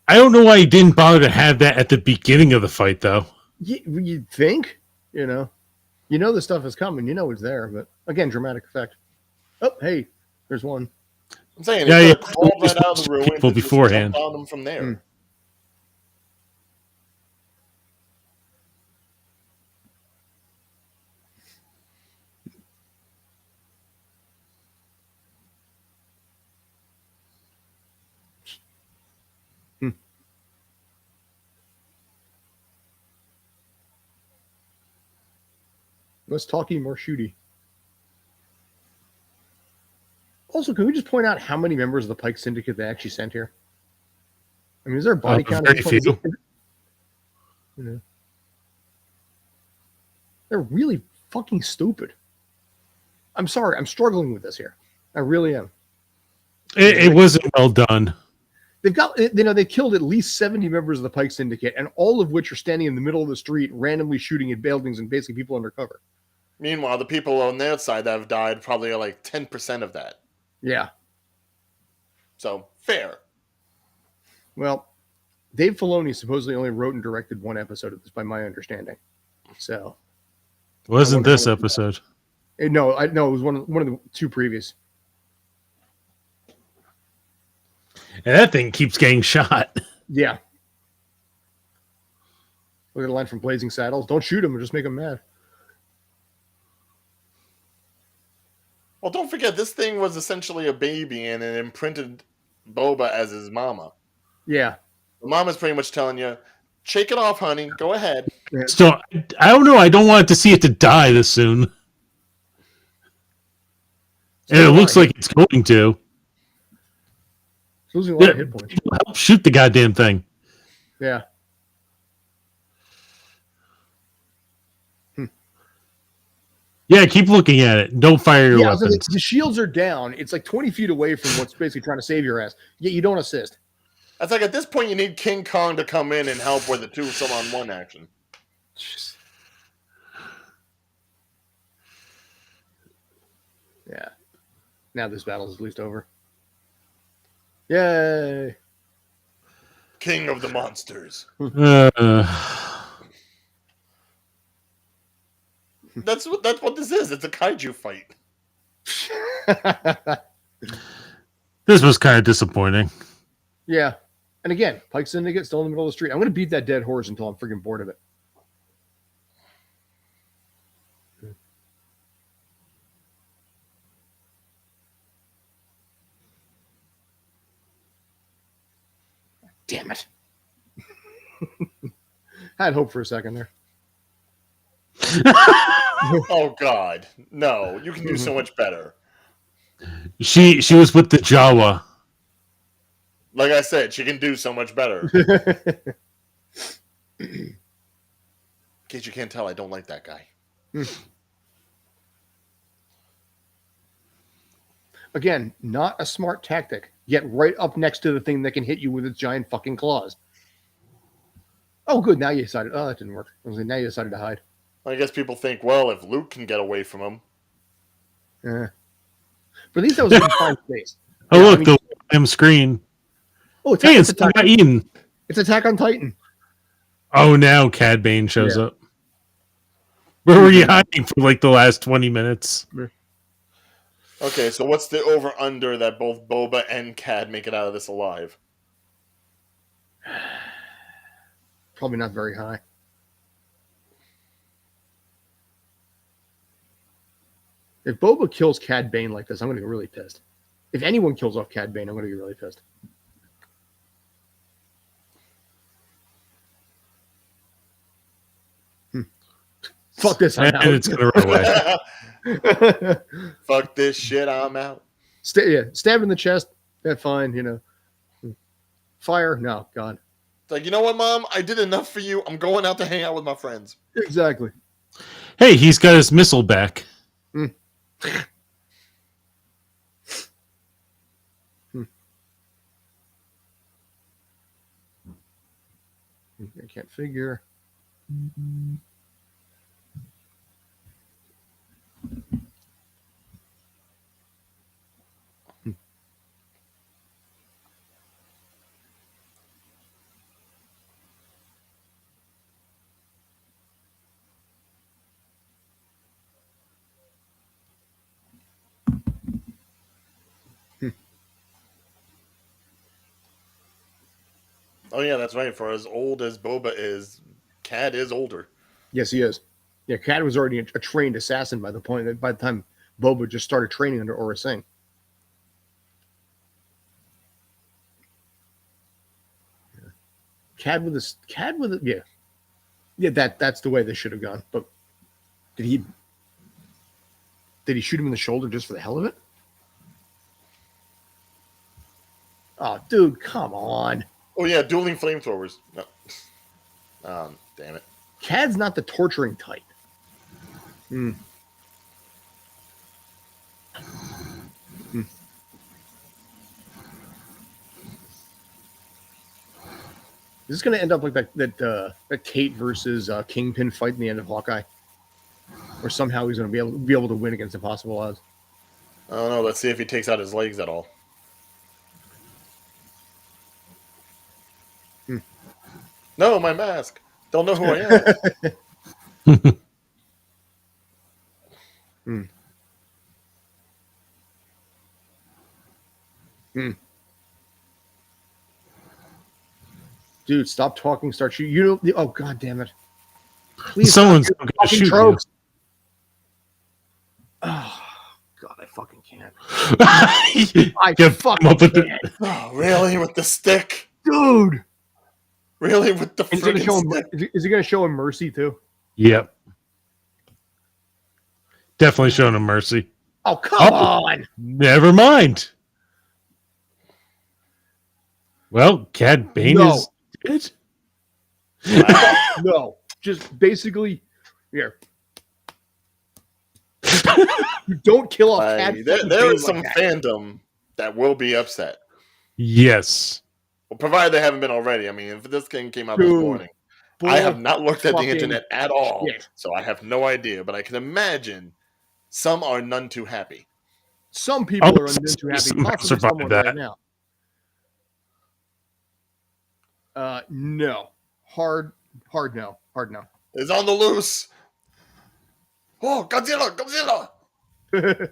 I don't know why he didn't bother to have that at the beginning of the fight, though. You'd think, you know the stuff is coming. You know it's there, but again, dramatic effect. Oh, hey, there's one. I'm saying, Yeah, he yeah. could have crawled right out of the ruins People and just beforehand. jumped on them from there. Less talky, more shooty. Also, can we just point out how many members of the Pike Syndicate they actually sent here? I mean, is there a body count? Very few. You know, they're really fucking stupid. I'm sorry, I'm struggling with this here. I really am. It wasn't well done. They've got, they killed at least 70 members of the Pike Syndicate, and all of which are standing in the middle of the street, randomly shooting at buildings and basically people undercover. Meanwhile, the people on their side that have died probably are like 10% of that. Yeah. So, fair. Well, Dave Filoni supposedly only wrote and directed one episode of this, by my understanding. So, Wasn't this episode? No, it was one of the two previous. And that thing keeps getting shot. Yeah. Look at the line from Blazing Saddles. Don't shoot him or just make him mad. Well, don't forget, this thing was essentially a baby and it imprinted Boba as his mama. Yeah. The mama's pretty much telling you, shake it off, honey. Go ahead. Yeah. So, I don't know. I don't want to see it to die this soon. And it looks like it's going to. It's losing a lot of hit points. Help shoot the goddamn thing. Yeah. Yeah, keep looking at it. Don't fire your weapons. The shields are down. It's like 20 feet away from what's basically trying to save your ass. Yet you don't assist. That's like, at this point, you need King Kong to come in and help with the 2-on-1 action. Yeah. Now this battle is at least over. Yay. King of the monsters. That's what this is. It's a kaiju fight. This was kind of disappointing. Yeah. And again, Pike Syndicate still in the middle of the street. I'm going to beat that dead horse until I'm freaking bored of it. Damn it. I had hope for a second there. Oh God, no! You can do so much better. She was with the Jawa. Like I said, she can do so much better. In case you can't tell, I don't like that guy. Again, not a smart tactic, yet right up next to the thing that can hit you with its giant fucking claws. Oh, good. Now you decided. Oh, that didn't work. I was like, now you decided to hide. I guess people think, well, if Luke can get away from him. Yeah. But at least that was a fine space. Oh, Yeah, look, I mean, the damn screen. Oh, Hey, it's Tatooine. It's Attack on Titan. Oh, now Cad Bane shows up. Where were you hiding for like the last 20 minutes? Okay, so what's the over-under that both Boba and Cad make it out of this alive? Probably not very high. If Boba kills Cad Bane like this, I'm going to get really pissed. If anyone kills off Cad Bane, I'm going to get really pissed. Fuck this. And it's going to run away. Fuck this shit, I'm out. Stab in the chest. That's fine, you know. Fire? No, God. It's like, you know what, Mom? I did enough for you. I'm going out to hang out with my friends. Exactly. Hey, he's got his missile back. I can't figure. Oh, yeah, that's right. For as old as Boba is, Cad is older. Yes, he is. Yeah, Cad was already a trained assassin by the time Boba just started training under Aurra Singh. Cad with a that's the way this should have gone. But did he shoot him in the shoulder just for the hell of it? Oh, dude, come on. Oh, yeah, dueling flamethrowers. No. Damn it. Cad's not the torturing type. Is this going to end up like that Kate versus Kingpin fight in the end of Hawkeye? Or somehow he's going to be able to win against impossible odds? I don't know. Let's see if he takes out his legs at all. No, my mask. They'll know who I am. Dude, stop talking. Start shooting. You know. Oh, God damn it! Please, someone's going to shoot tropes. Oh, God, I fucking can't. I fucking up with can't. Oh, really? With the stick? Dude! Really? With the freaking stick? Is he going to show him mercy, too? Yep. Definitely showing him mercy. Oh, come on! Never mind. Well, Cad Bane is dead? No. Just basically, here. You don't kill off Cad. There is some fandom that will be upset. Yes. Well, provided they haven't been already. I mean, if this thing came out this morning, I have not looked at the internet at all, so I have no idea. But I can imagine some are none too happy. Some people are none too happy. Possibly someone right now. No. Hard no. It's on the loose. Oh, Godzilla! Godzilla!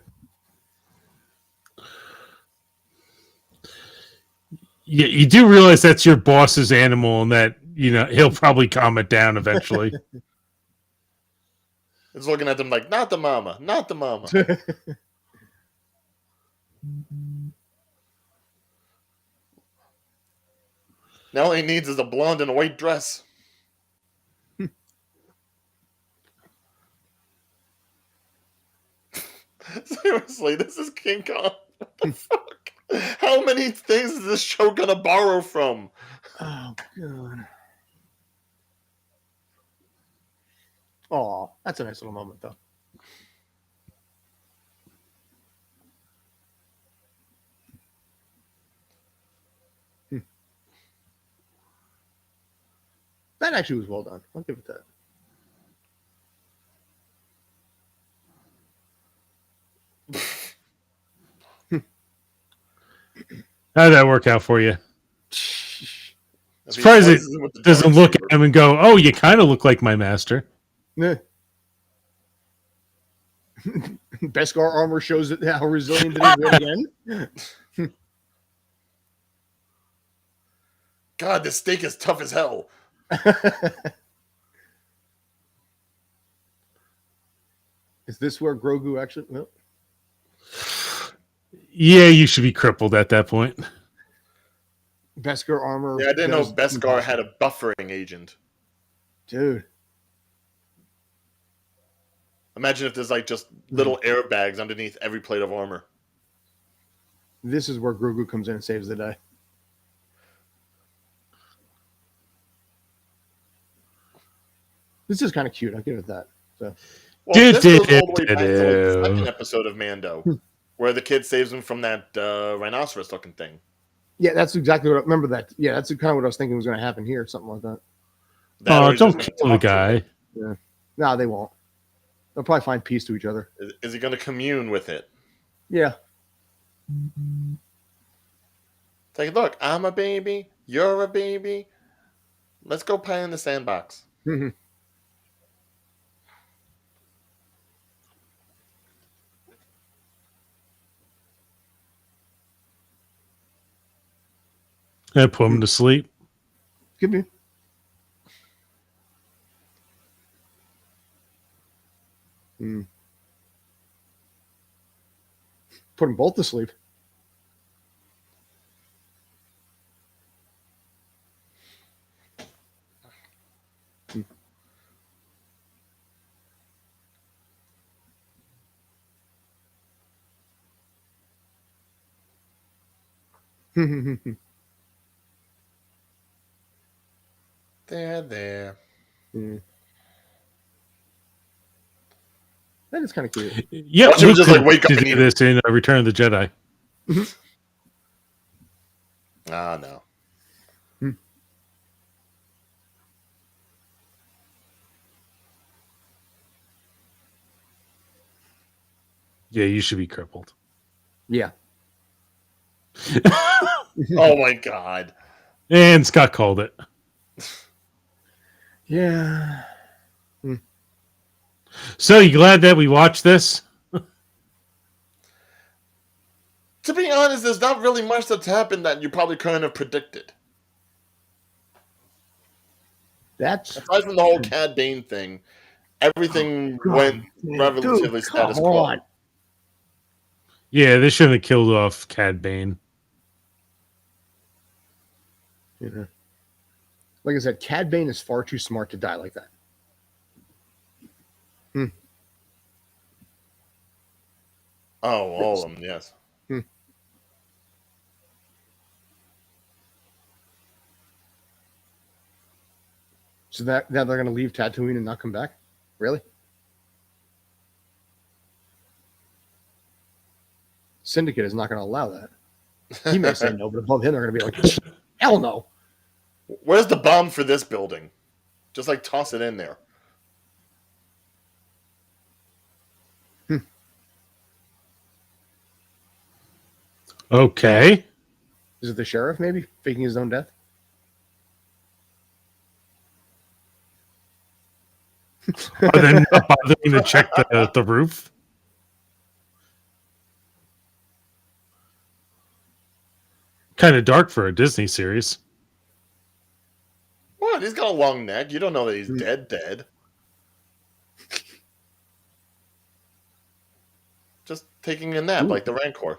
You do realize that's your boss's animal, and that he'll probably calm it down eventually. It's looking at them like, not the mama, not the mama. Now all he needs is a blonde and a white dress. Seriously, this is King Kong. What the fuck? How many things is this show gonna borrow from? Oh god. Oh, that's a nice little moment, though. That actually was well done. I'll give it that. How'd that work out for you? If he Surprised it slices him with the doesn't dark look saber. at him and go, "Oh, you kind of look like my master." Yeah. Beskar armor shows it how resilient it is yet again. God, this steak is tough as hell. Is this where Grogu actually? Well, Yeah, you should be crippled at that point. Beskar armor. Yeah, I didn't know does Beskar impossible. had a buffering agent. Dude. Imagine if there's like just little airbags underneath every plate of armor. This is where Grogu comes in and saves the day. This is kind of cute. I'll give it that. So, Well, this goes all the way back to like the second episode of Mando, where the kid saves him from that rhinoceros-looking thing. yeah, that's exactly what I remember. That yeah, that's kind of what I was thinking was going to happen here, something like that. That or Oh, he's don't just kill gonna the talk to guy. it. Yeah, no, they won't. They'll probably find peace to each other. Is he going to commune with it? Yeah, It's like, look, I'm a baby. You're a baby. Let's go play in the sandbox. I put him to sleep. could be. Put them both to sleep. There. That is kind of cute. Yeah, Watch him Luke just, like, wake up did and eat this in Return of the Jedi. Ah, no. Yeah, you should be crippled. Yeah. Oh, my God. And Scott called it. Yeah. So, you glad that we watched this? To be honest, there's not really much that's happened that you probably couldn't have predicted. That's Aside from the whole Cad Bane thing, everything went relatively status quo. Yeah, they shouldn't have killed off Cad Bane. Yeah. Like I said, Cad Bane is far too smart to die like that. Oh, all of them, yes. So that now they're going to leave Tatooine and not come back? Really? Syndicate is not going to allow that. He may say no, but above him, they're going to be like, hell no. Where's the bomb for this building? Just like toss it in there. Okay. Is it the sheriff maybe faking his own death? Are they not bothering to check the roof? Kind of dark for a Disney series. What? He's got a long neck. You don't know that he's dead. Just taking a nap like the Rancor.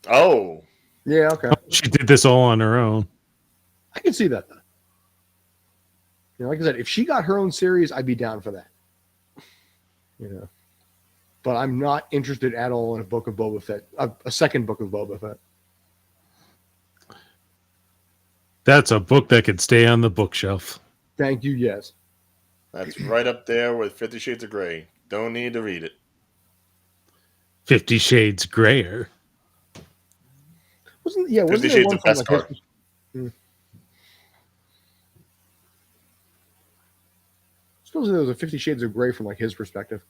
Oh. Yeah, okay. She did this all on her own. I can see that, though. You know, like I said, if she got her own series, I'd be down for that. You know, but I'm not interested at all in a Book of Boba Fett, a second Book of Boba Fett. That's a book that could stay on the bookshelf. Thank you. Yes. That's right up there with 50 Shades of Grey. Don't need to read it. 50 Shades Grayer. Wasn't 50 there Shades one of from, Beskar. Suppose there was a 50 Shades of Grey from like his perspective.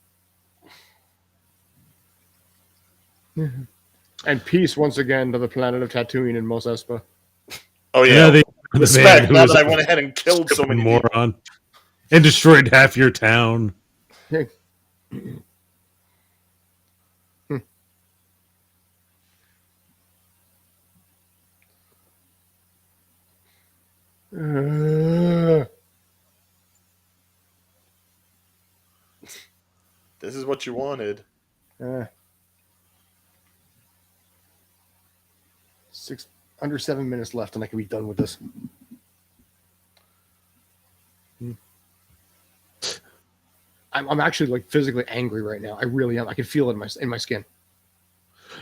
And peace once again to the planet of Tatooine and Mos Espa. Oh yeah, the respect. man Now who that I was went ahead and killed so many people. moron and destroyed half your town. Hey. This is what you wanted. Under 7 minutes left, and I can be done with this. I'm actually like physically angry right now. I really am. I can feel it in my skin.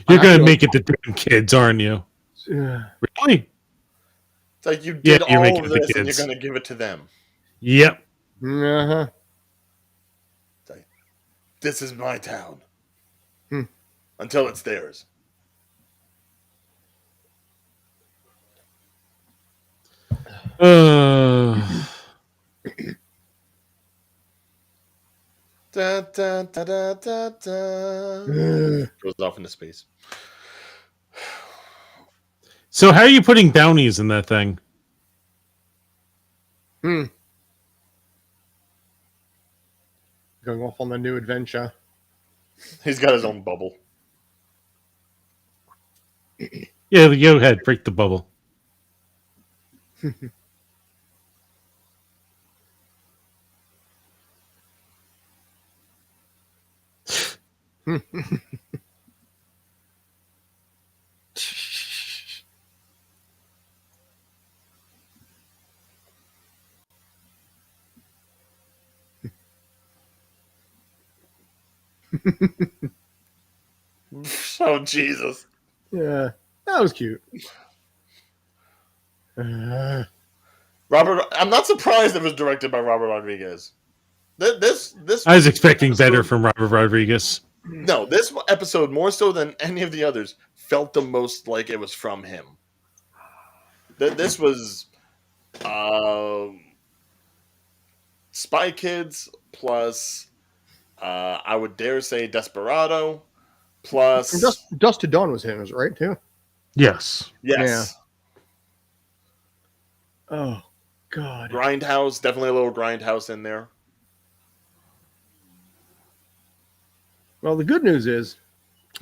You're gonna make it to damn kids, aren't you? Really? It's like you did you're all making of the this and you're kids. going to give it to them. Yep. Uh-huh. It's like, this is my town. Until it's theirs. Da, da, da, da, da, da. Goes off into space. So how are you putting bounties in that thing? Going off on the new adventure. He's got his own bubble. Yeah, go ahead, break the bubble. Oh, Jesus. Yeah, that was cute. Robert, I'm not surprised it was directed by Robert Rodriguez. This I was expecting episode, better from Robert Rodriguez. No, this episode, more so than any of the others, felt the most like it was from him. This was Spy Kids plus, I would dare say, Desperado plus... Dust to Dawn was him, right, too? Yes. Yes. Yeah. Oh, God. Grindhouse, definitely a little Grindhouse in there. Well, the good news is...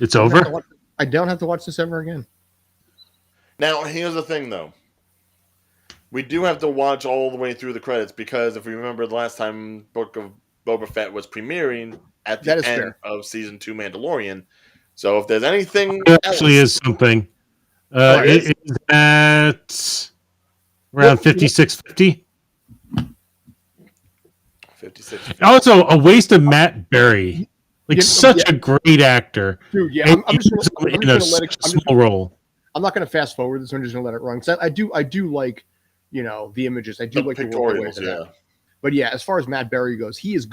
It's over? I don't have to watch this ever again. Now, here's the thing, though. We do have to watch all the way through the credits because if we remember the last time Book of Boba Fett was premiering at the end of Season 2 Mandalorian. So if there's anything It actually is something. It is at around 5650. 56. Also, a waste of Matt Berry. Such a great actor. Dude, yeah, I'm just going to let it... small role. I'm not going to fast forward this. I'm just going to let it run. Because I do like, you know, the images. I do like the pictorials, yeah. But yeah, as far as Matt Berry goes, he is...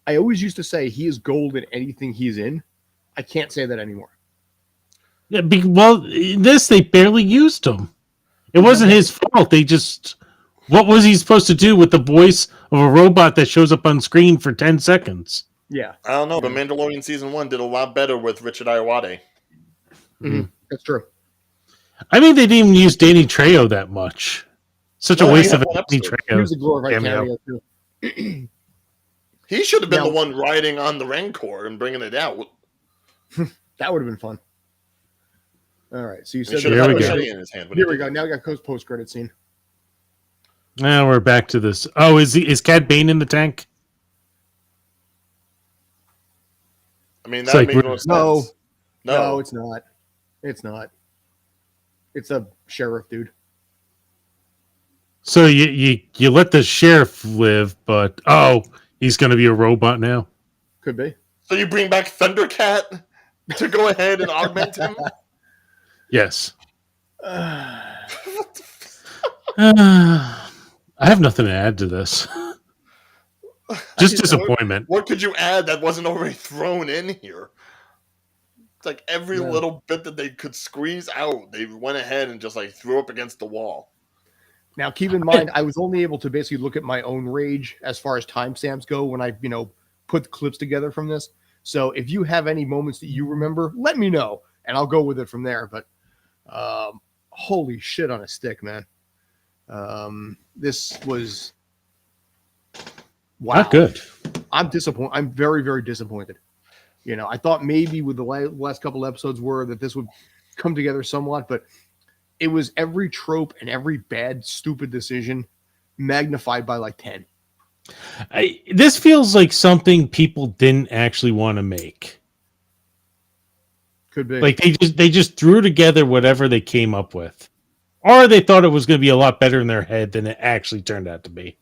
I always used to say he is gold in anything he's in. I can't say that anymore. Yeah, well, this, they barely used him. It wasn't his fault. They just... What was he supposed to do with the voice of a robot that shows up on screen for 10 seconds? Yeah. I don't know, but Mandalorian Season 1 did a lot better with Richard Ayoade. Mm-hmm. That's true. I mean, they didn't even use Danny Trejo that much. Such a waste of a Danny Trejo. He was a glorified cameo, too. He should have been Now- the one riding on the Rancor and bringing it out. That would have been fun. All right, so you He said should Here have we had a go. machete in his hand. when Here he we did go. it. Now we got post credit scene. Now we're back to this. Oh, is Cad Bane in the tank? I mean, It's that like makes no sense. No. No. No, it's not. It's not. It's a sheriff, dude. So you let the sheriff live, but he's going to be a robot now. Could be. So you bring back Thundercat to go ahead and augment him? Yes. I have nothing to add to this. Just disappointment. What could you add that wasn't already thrown in here? It's like every Yeah. little bit that they could squeeze out, they went ahead and just like threw up against the wall. Now, keep in mind, I was only able to basically look at my own rage as far as timestamps go when I, put the clips together from this. So if you have any moments that you remember, let me know, and I'll go with it from there. But holy shit on a stick, man. This was wow. Not good. I'm disappointed. I'm very, very disappointed. I thought maybe with the last couple episodes that this would come together somewhat, but it was every trope and every bad, stupid decision magnified by like 10. This feels like something people didn't actually want to make. Could be. Like they just threw together whatever they came up with, or they thought it was going to be a lot better in their head than it actually turned out to be.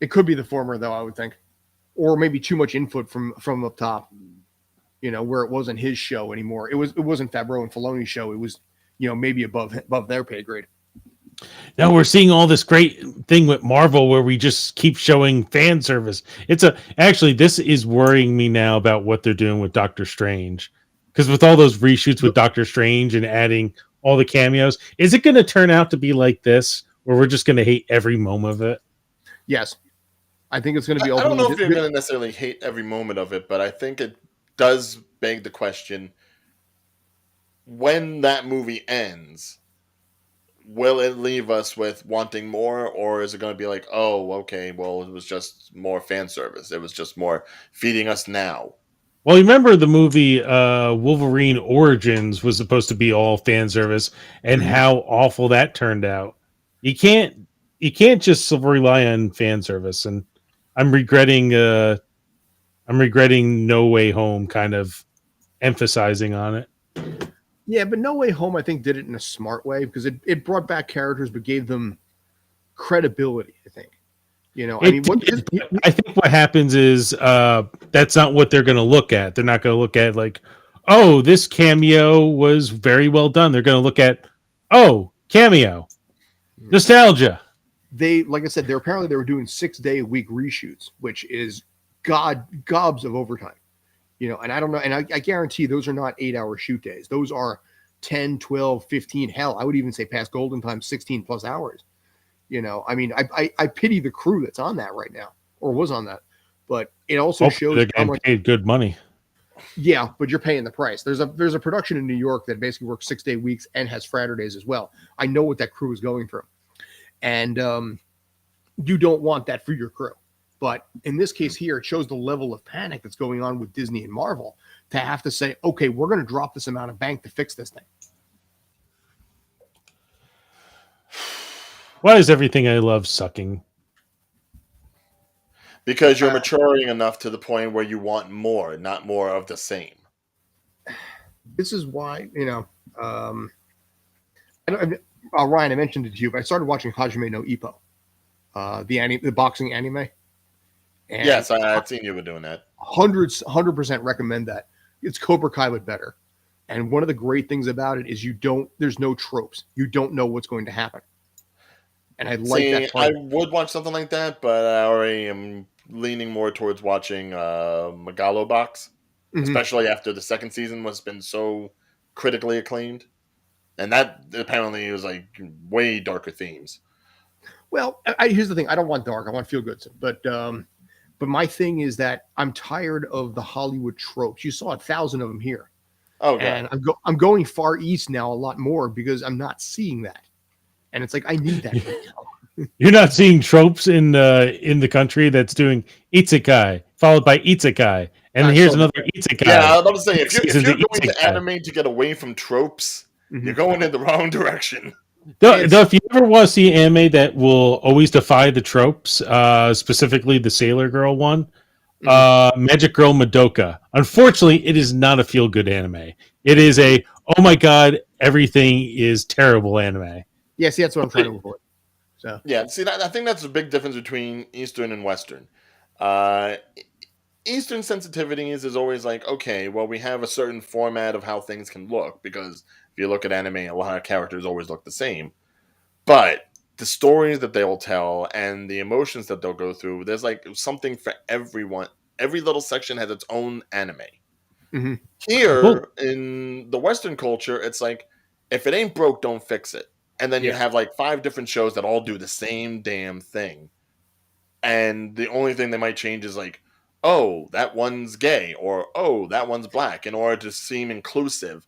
It could be the former, though, I would think, or maybe too much input from up top. Where it wasn't his show anymore. It wasn't Favreau and Filoni's show. It was, maybe above their pay grade. Now we're seeing all this great thing with Marvel where we just keep showing fan service. Actually, this is worrying me now about what they're doing with Doctor Strange. Because with all those reshoots with Doctor Strange and adding all the cameos, is it going to turn out to be like this where we're just going to hate every moment of it? Yes. I think it's going to be I don't know if ultimately- you're going to necessarily hate every moment of it, but I think it does beg the question, when that movie ends, will it leave us with wanting more, or is it going to be like, oh, okay, well, it was just more fan service. It was just more feeding us now. Well, you remember the movie Wolverine Origins was supposed to be all fan service, and how awful that turned out. You can't just rely on fan service, and I'm regretting No Way Home kind of emphasizing on it. Yeah, but No Way Home, I think, did it in a smart way because it brought back characters but gave them credibility, I think. I think what happens is that's not what they're going to look at. They're not going to look at like, oh, this cameo was very well done. They're going to look at, oh, cameo, nostalgia. Like I said, they were doing 6-day-a-week reshoots, which is gobs of overtime. And I don't know, and I guarantee those are not 8-hour shoot days. Those are 10, 12, 15, hell, I would even say past golden time, 16 plus hours. I mean, I pity the crew that's on that right now, or was on that, but it also shows they're how getting much. paid good money. Yeah, but you're paying the price. There's a production in New York that basically works 6-day weeks and has Fridays as well. I know what that crew is going through, and you don't want that for your crew. But in this case here, it shows the level of panic that's going on with Disney and Marvel to have to say, okay, we're going to drop this amount of bank to fix this thing. Why is everything I love sucking? Because you're maturing enough to the point where you want more, not more of the same. This is why, Ryan, I mentioned it to you, but I started watching Hajime no Ippo, the boxing anime. And yes, I've seen you were doing that. 100% recommend that. It's Cobra Kai, but better. And one of the great things about it is there's no tropes. You don't know what's going to happen. And I like that part. I would watch something like that, but I already am leaning more towards watching Megalobox, especially after the second season has been so critically acclaimed. And that apparently was like way darker themes. Well, here's the thing. I don't want dark. I want feel good. But my thing is that I'm tired of the Hollywood tropes. You saw 1,000 of them here. Oh, God. And I'm going far east now a lot more because I'm not seeing that. And it's like, I need that. You're not seeing tropes in the country that's doing isekai followed by isekai, and I here's saw another that. isekai. Yeah, I was about to say if Seasons you're of going to isekai. anime to get away from tropes, you're Mhm. going in the wrong direction. Though, It's- if you ever want to see anime that will always defy the tropes, specifically the Sailor Girl one, Magic Girl Madoka. Unfortunately, it is not a feel good anime. It is a oh my god, everything is terrible anime. Yeah, see, that's what I'm trying to avoid. So Yeah, see, I think that's a big difference between Eastern and Western. Uh, Eastern sensitivities is always like, okay, well, we have a certain format of how things can look because if you look at anime, a lot of characters always look the same. But the stories that they will tell and the emotions that they'll go through, there's like something for everyone. Every little section has its own anime. Mhm. Well, Here in the Western culture, it's like, if it ain't broke, don't fix it. And then you Yeah. have like 5 different shows that all do the same damn thing. And the only thing they might change is like, oh, that one's gay, or oh, that one's black, in order to seem inclusive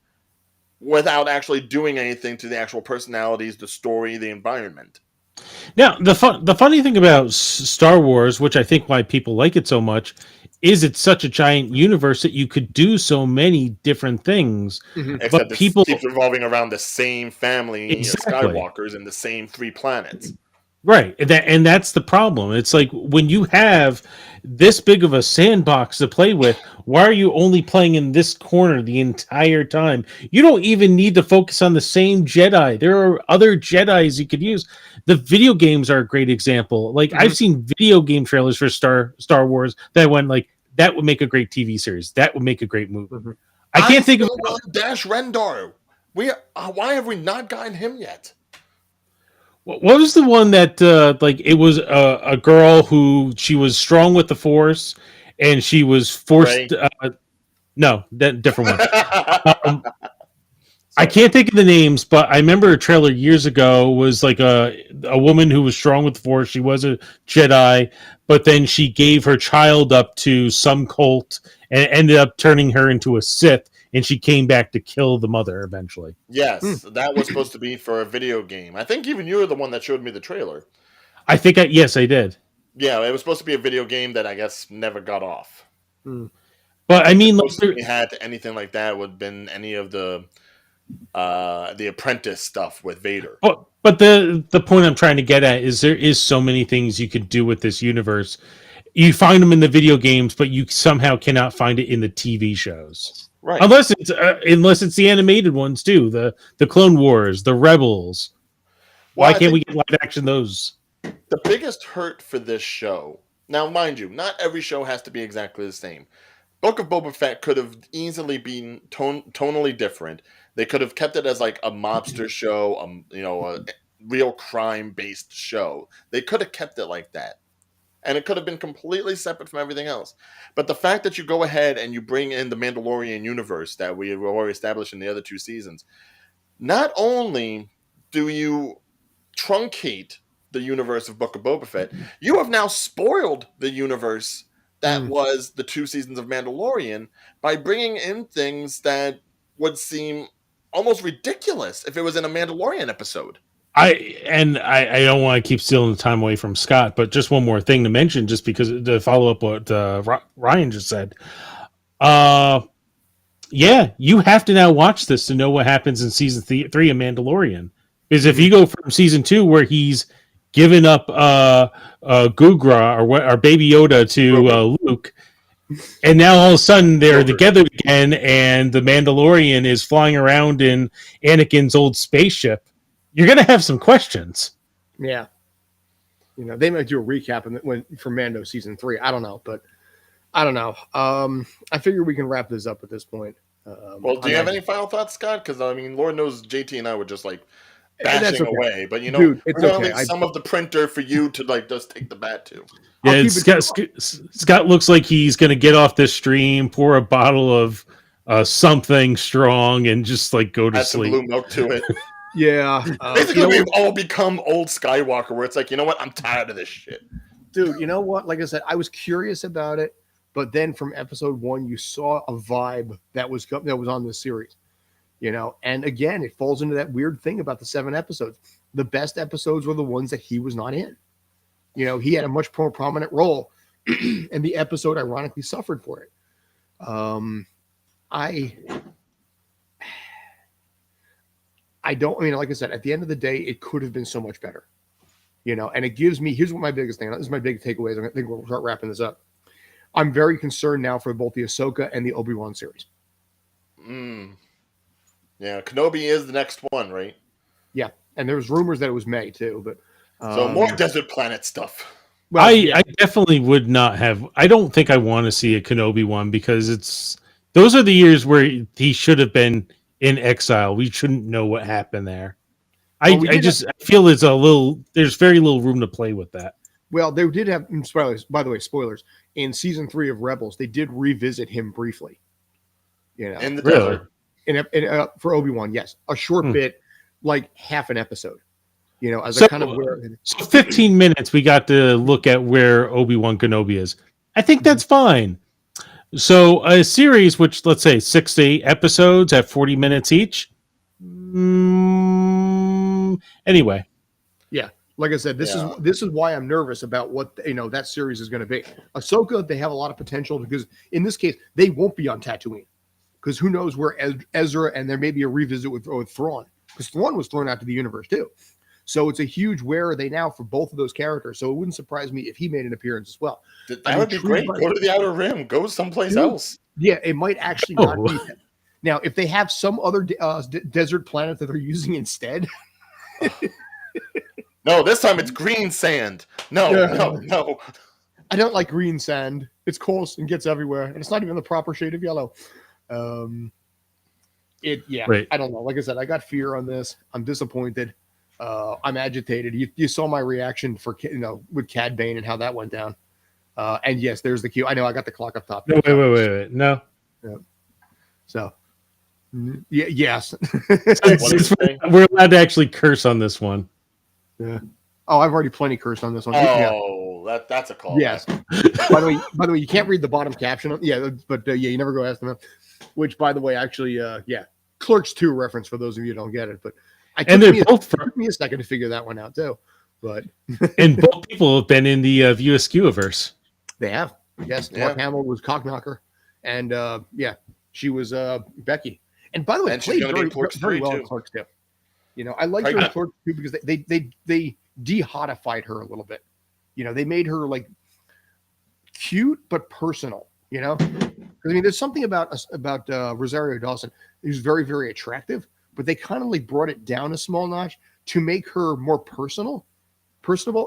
without actually doing anything to the actual personalities, the story, the environment. now the funny thing about Star Wars, which I think why people like it so much, is it's such a giant universe that you could do so many different things. Mhm. Except But it people keeps revolving around the same family of exactly. Skywalkers and the same 3 planets. Right. And that's the problem. It's like when you have this big of a sandbox to play with, why are you only playing in this corner the entire time? You don't even need to focus on the same Jedi. There are other Jedis you could use. The video games are a great example. Like I've seen video game trailers for Star Wars that went like that would make a great TV series. That would make a great movie. Mhm. I can't think of still want Dash Rendar. Why have we not gotten him yet? what was the one that like it was a girl who she was strong with the force and she was Ray. forced no, that different one. Um, I Sorry. can't think of the names, but I remember a trailer years ago was like a woman who was strong with the force. She was a Jedi, but then she gave her child up to some cult and ended up turning her into a Sith, and she came back to kill the mother eventually. Yes, that was supposed to be for a video game. I think even you were the one that showed me the trailer. I think yes, I did. Yeah, it was supposed to be a video game that I guess never got off. But I mean, like, Closest we had to anything like that would have been any of the Apprentice stuff with Vader. but the point I'm trying to get at is there is so many things you could do with this universe. You find them in the video games, but you somehow cannot find it in the TV shows. Right. Unless it's the animated ones too, the Clone Wars, the Rebels. Well, Why I can't we think get live action those? the biggest hurt for this show, now mind you, not every show has to be exactly the same. Book of Boba Fett could have easily been tonally different. They could have kept it as like a mobster show, a real crime based show. They could have kept it like that. And it could have been completely separate from everything else. But the fact that you go ahead and you bring in the Mandalorian universe that we have already established in the other 2 seasons, not only do you truncate the universe of Book of Boba Fett, you have now spoiled the universe that was the 2 seasons of Mandalorian by bringing in things that would seem almost ridiculous if it was in a Mandalorian episode. I don't want to keep stealing the time away from Scott, but just one more thing to mention, just because to follow up what Ryan just said. Yeah, you have to now watch this to know what happens in season 3 of Mandalorian. Because if you go from season 2 where he's given up Gugra or Baby Yoda to Luke, and now all of a sudden they're together again, and the Mandalorian is flying around in Anakin's old spaceship, you're gonna have some questions. Yeah. They might do a recap for Mando season 3. I don't know, but I don't know. I figure we can wrap this up at this point. Well, do you have any final thoughts, Scott? Because I mean, Lord knows JT and I were just like bashing away, but Dude, we're gonna leave some of the printer for you to like just take the bat to. Yeah, Scott looks like he's gonna get off this stream, pour a bottle of something strong, and just like go to Add some sleep. blue milk to it. Yeah. Basically, we've all become old Skywalker, where it's like, you know what? I'm tired of this shit. Dude, you know what? Like I said, I was curious about it, but then from episode 1, you saw a vibe that was on this series, and again, it falls into that weird thing about the 7 episodes. the best episodes were the ones that he was not in. You know, he had a much more prominent role, and the episode ironically suffered for it. I don't, I mean, like I said, at the end of the day, it could have been so much better, you know, and it gives me, here's what my biggest thing, this is my big takeaways. I think we'll start wrapping this up. I'm very concerned now for both the Ahsoka and the Obi-Wan series. Yeah, Kenobi is the next one, right? Yeah, and there's rumors that it was May too, but so more desert planet stuff. Well, I definitely would not have. I don't think I want to see a Kenobi one because those are the years where he should have been in exile. We shouldn't know what happened there. I feel there's very little room to play with that. Well, they did have spoilers. By the way, spoilers in season 3 of Rebels. They did revisit him briefly. You know, in the desert. For Obi-Wan, yes, a short bit, like half an episode. You know, as so 15 minutes, we got to look at where Obi-Wan Kenobi is. I think that's fine. So a series, which let's say 6 to 8 episodes at 40 minutes each. Anyway, yeah, like I said, this is why I'm nervous about what that series is going to be. Ahsoka, they have a lot of potential because in this case, they won't be on Tatooine because who knows where Ezra, and there may be a revisit with Thrawn because Thrawn was thrown out to the universe too. So it's a huge where are they now for both of those characters. So it wouldn't surprise me if he made an appearance as well. That would be great. Go to the Outer Rim. Go someplace else. Yeah, it might actually not be that. Now, if they have some other desert planet that they're using instead. No, this time it's green sand. No. I don't like green sand. It's coarse and gets everywhere. And it's not even the proper shade of yellow. Right. I don't know. Like I said, I got fear on this. I'm disappointed. I'm agitated. You saw my reaction for with Cad Bane and how that went down. And yes, there's the cue. I know I got the clock up top. No, wait. No. Yeah. So, yes. We're allowed to actually curse on this one. Yeah. Oh, I've already plenty cursed on this one. Oh, yeah. That's a call. Yes. By the way, you can't read the bottom caption. Yeah, but you never go ask them. Which, by the way, actually, Clerks 2 reference for those of you who don't get it, but. It took me a second to figure that one out too, but and both people have been in the View Askew-averse. They have, yes. Mark Hamill was Cockknocker, and she was Becky. And by the way, played very well in Clerks 2. You know, I like her in Clerks 2 because they de-hotified her a little bit. You know, they made her like cute but personal. You know, I mean, there's something about Rosario Dawson who's very, very attractive. But they kind of like brought it down a small notch to make her more personable,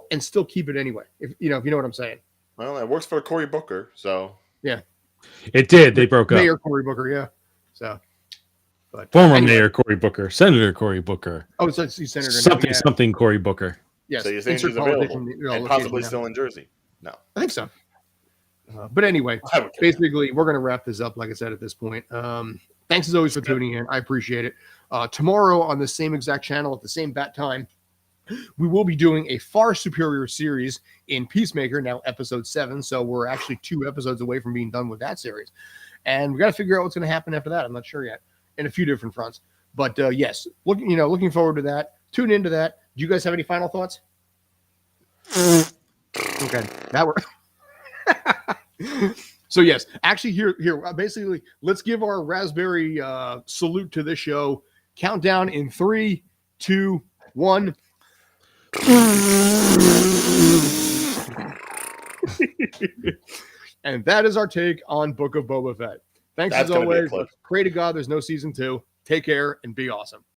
and still keep it anyway. If you know what I'm saying. Well, it works for Cory Booker, so yeah, it did. They broke up. Mayor Cory Booker, yeah. So, but former Mayor Cory Booker, Senator Cory Booker. Oh, so he's Senator something Cory Booker. Yes. So you think she's available and possibly still in Jersey? No, I think so. But anyway, basically, we're going to wrap this up. Like I said, at this point, thanks as always for tuning in. I appreciate it. Tomorrow on the same exact channel at the same bat time, we will be doing a far superior series in Peacemaker, now episode 7. So we're actually 2 episodes away from being done with that series. And we got to figure out what's going to happen after that. I'm not sure yet, in a few different fronts. But yes, looking forward to that. Tune into that. Do you guys have any final thoughts? Okay, that were. So yes, actually here, basically, let's give our raspberry salute to this show. Countdown in 3, 2, 1. And that is our take on Book of Boba Fett. Thanks as always. Pray to God there's no season 2. Take care and be awesome.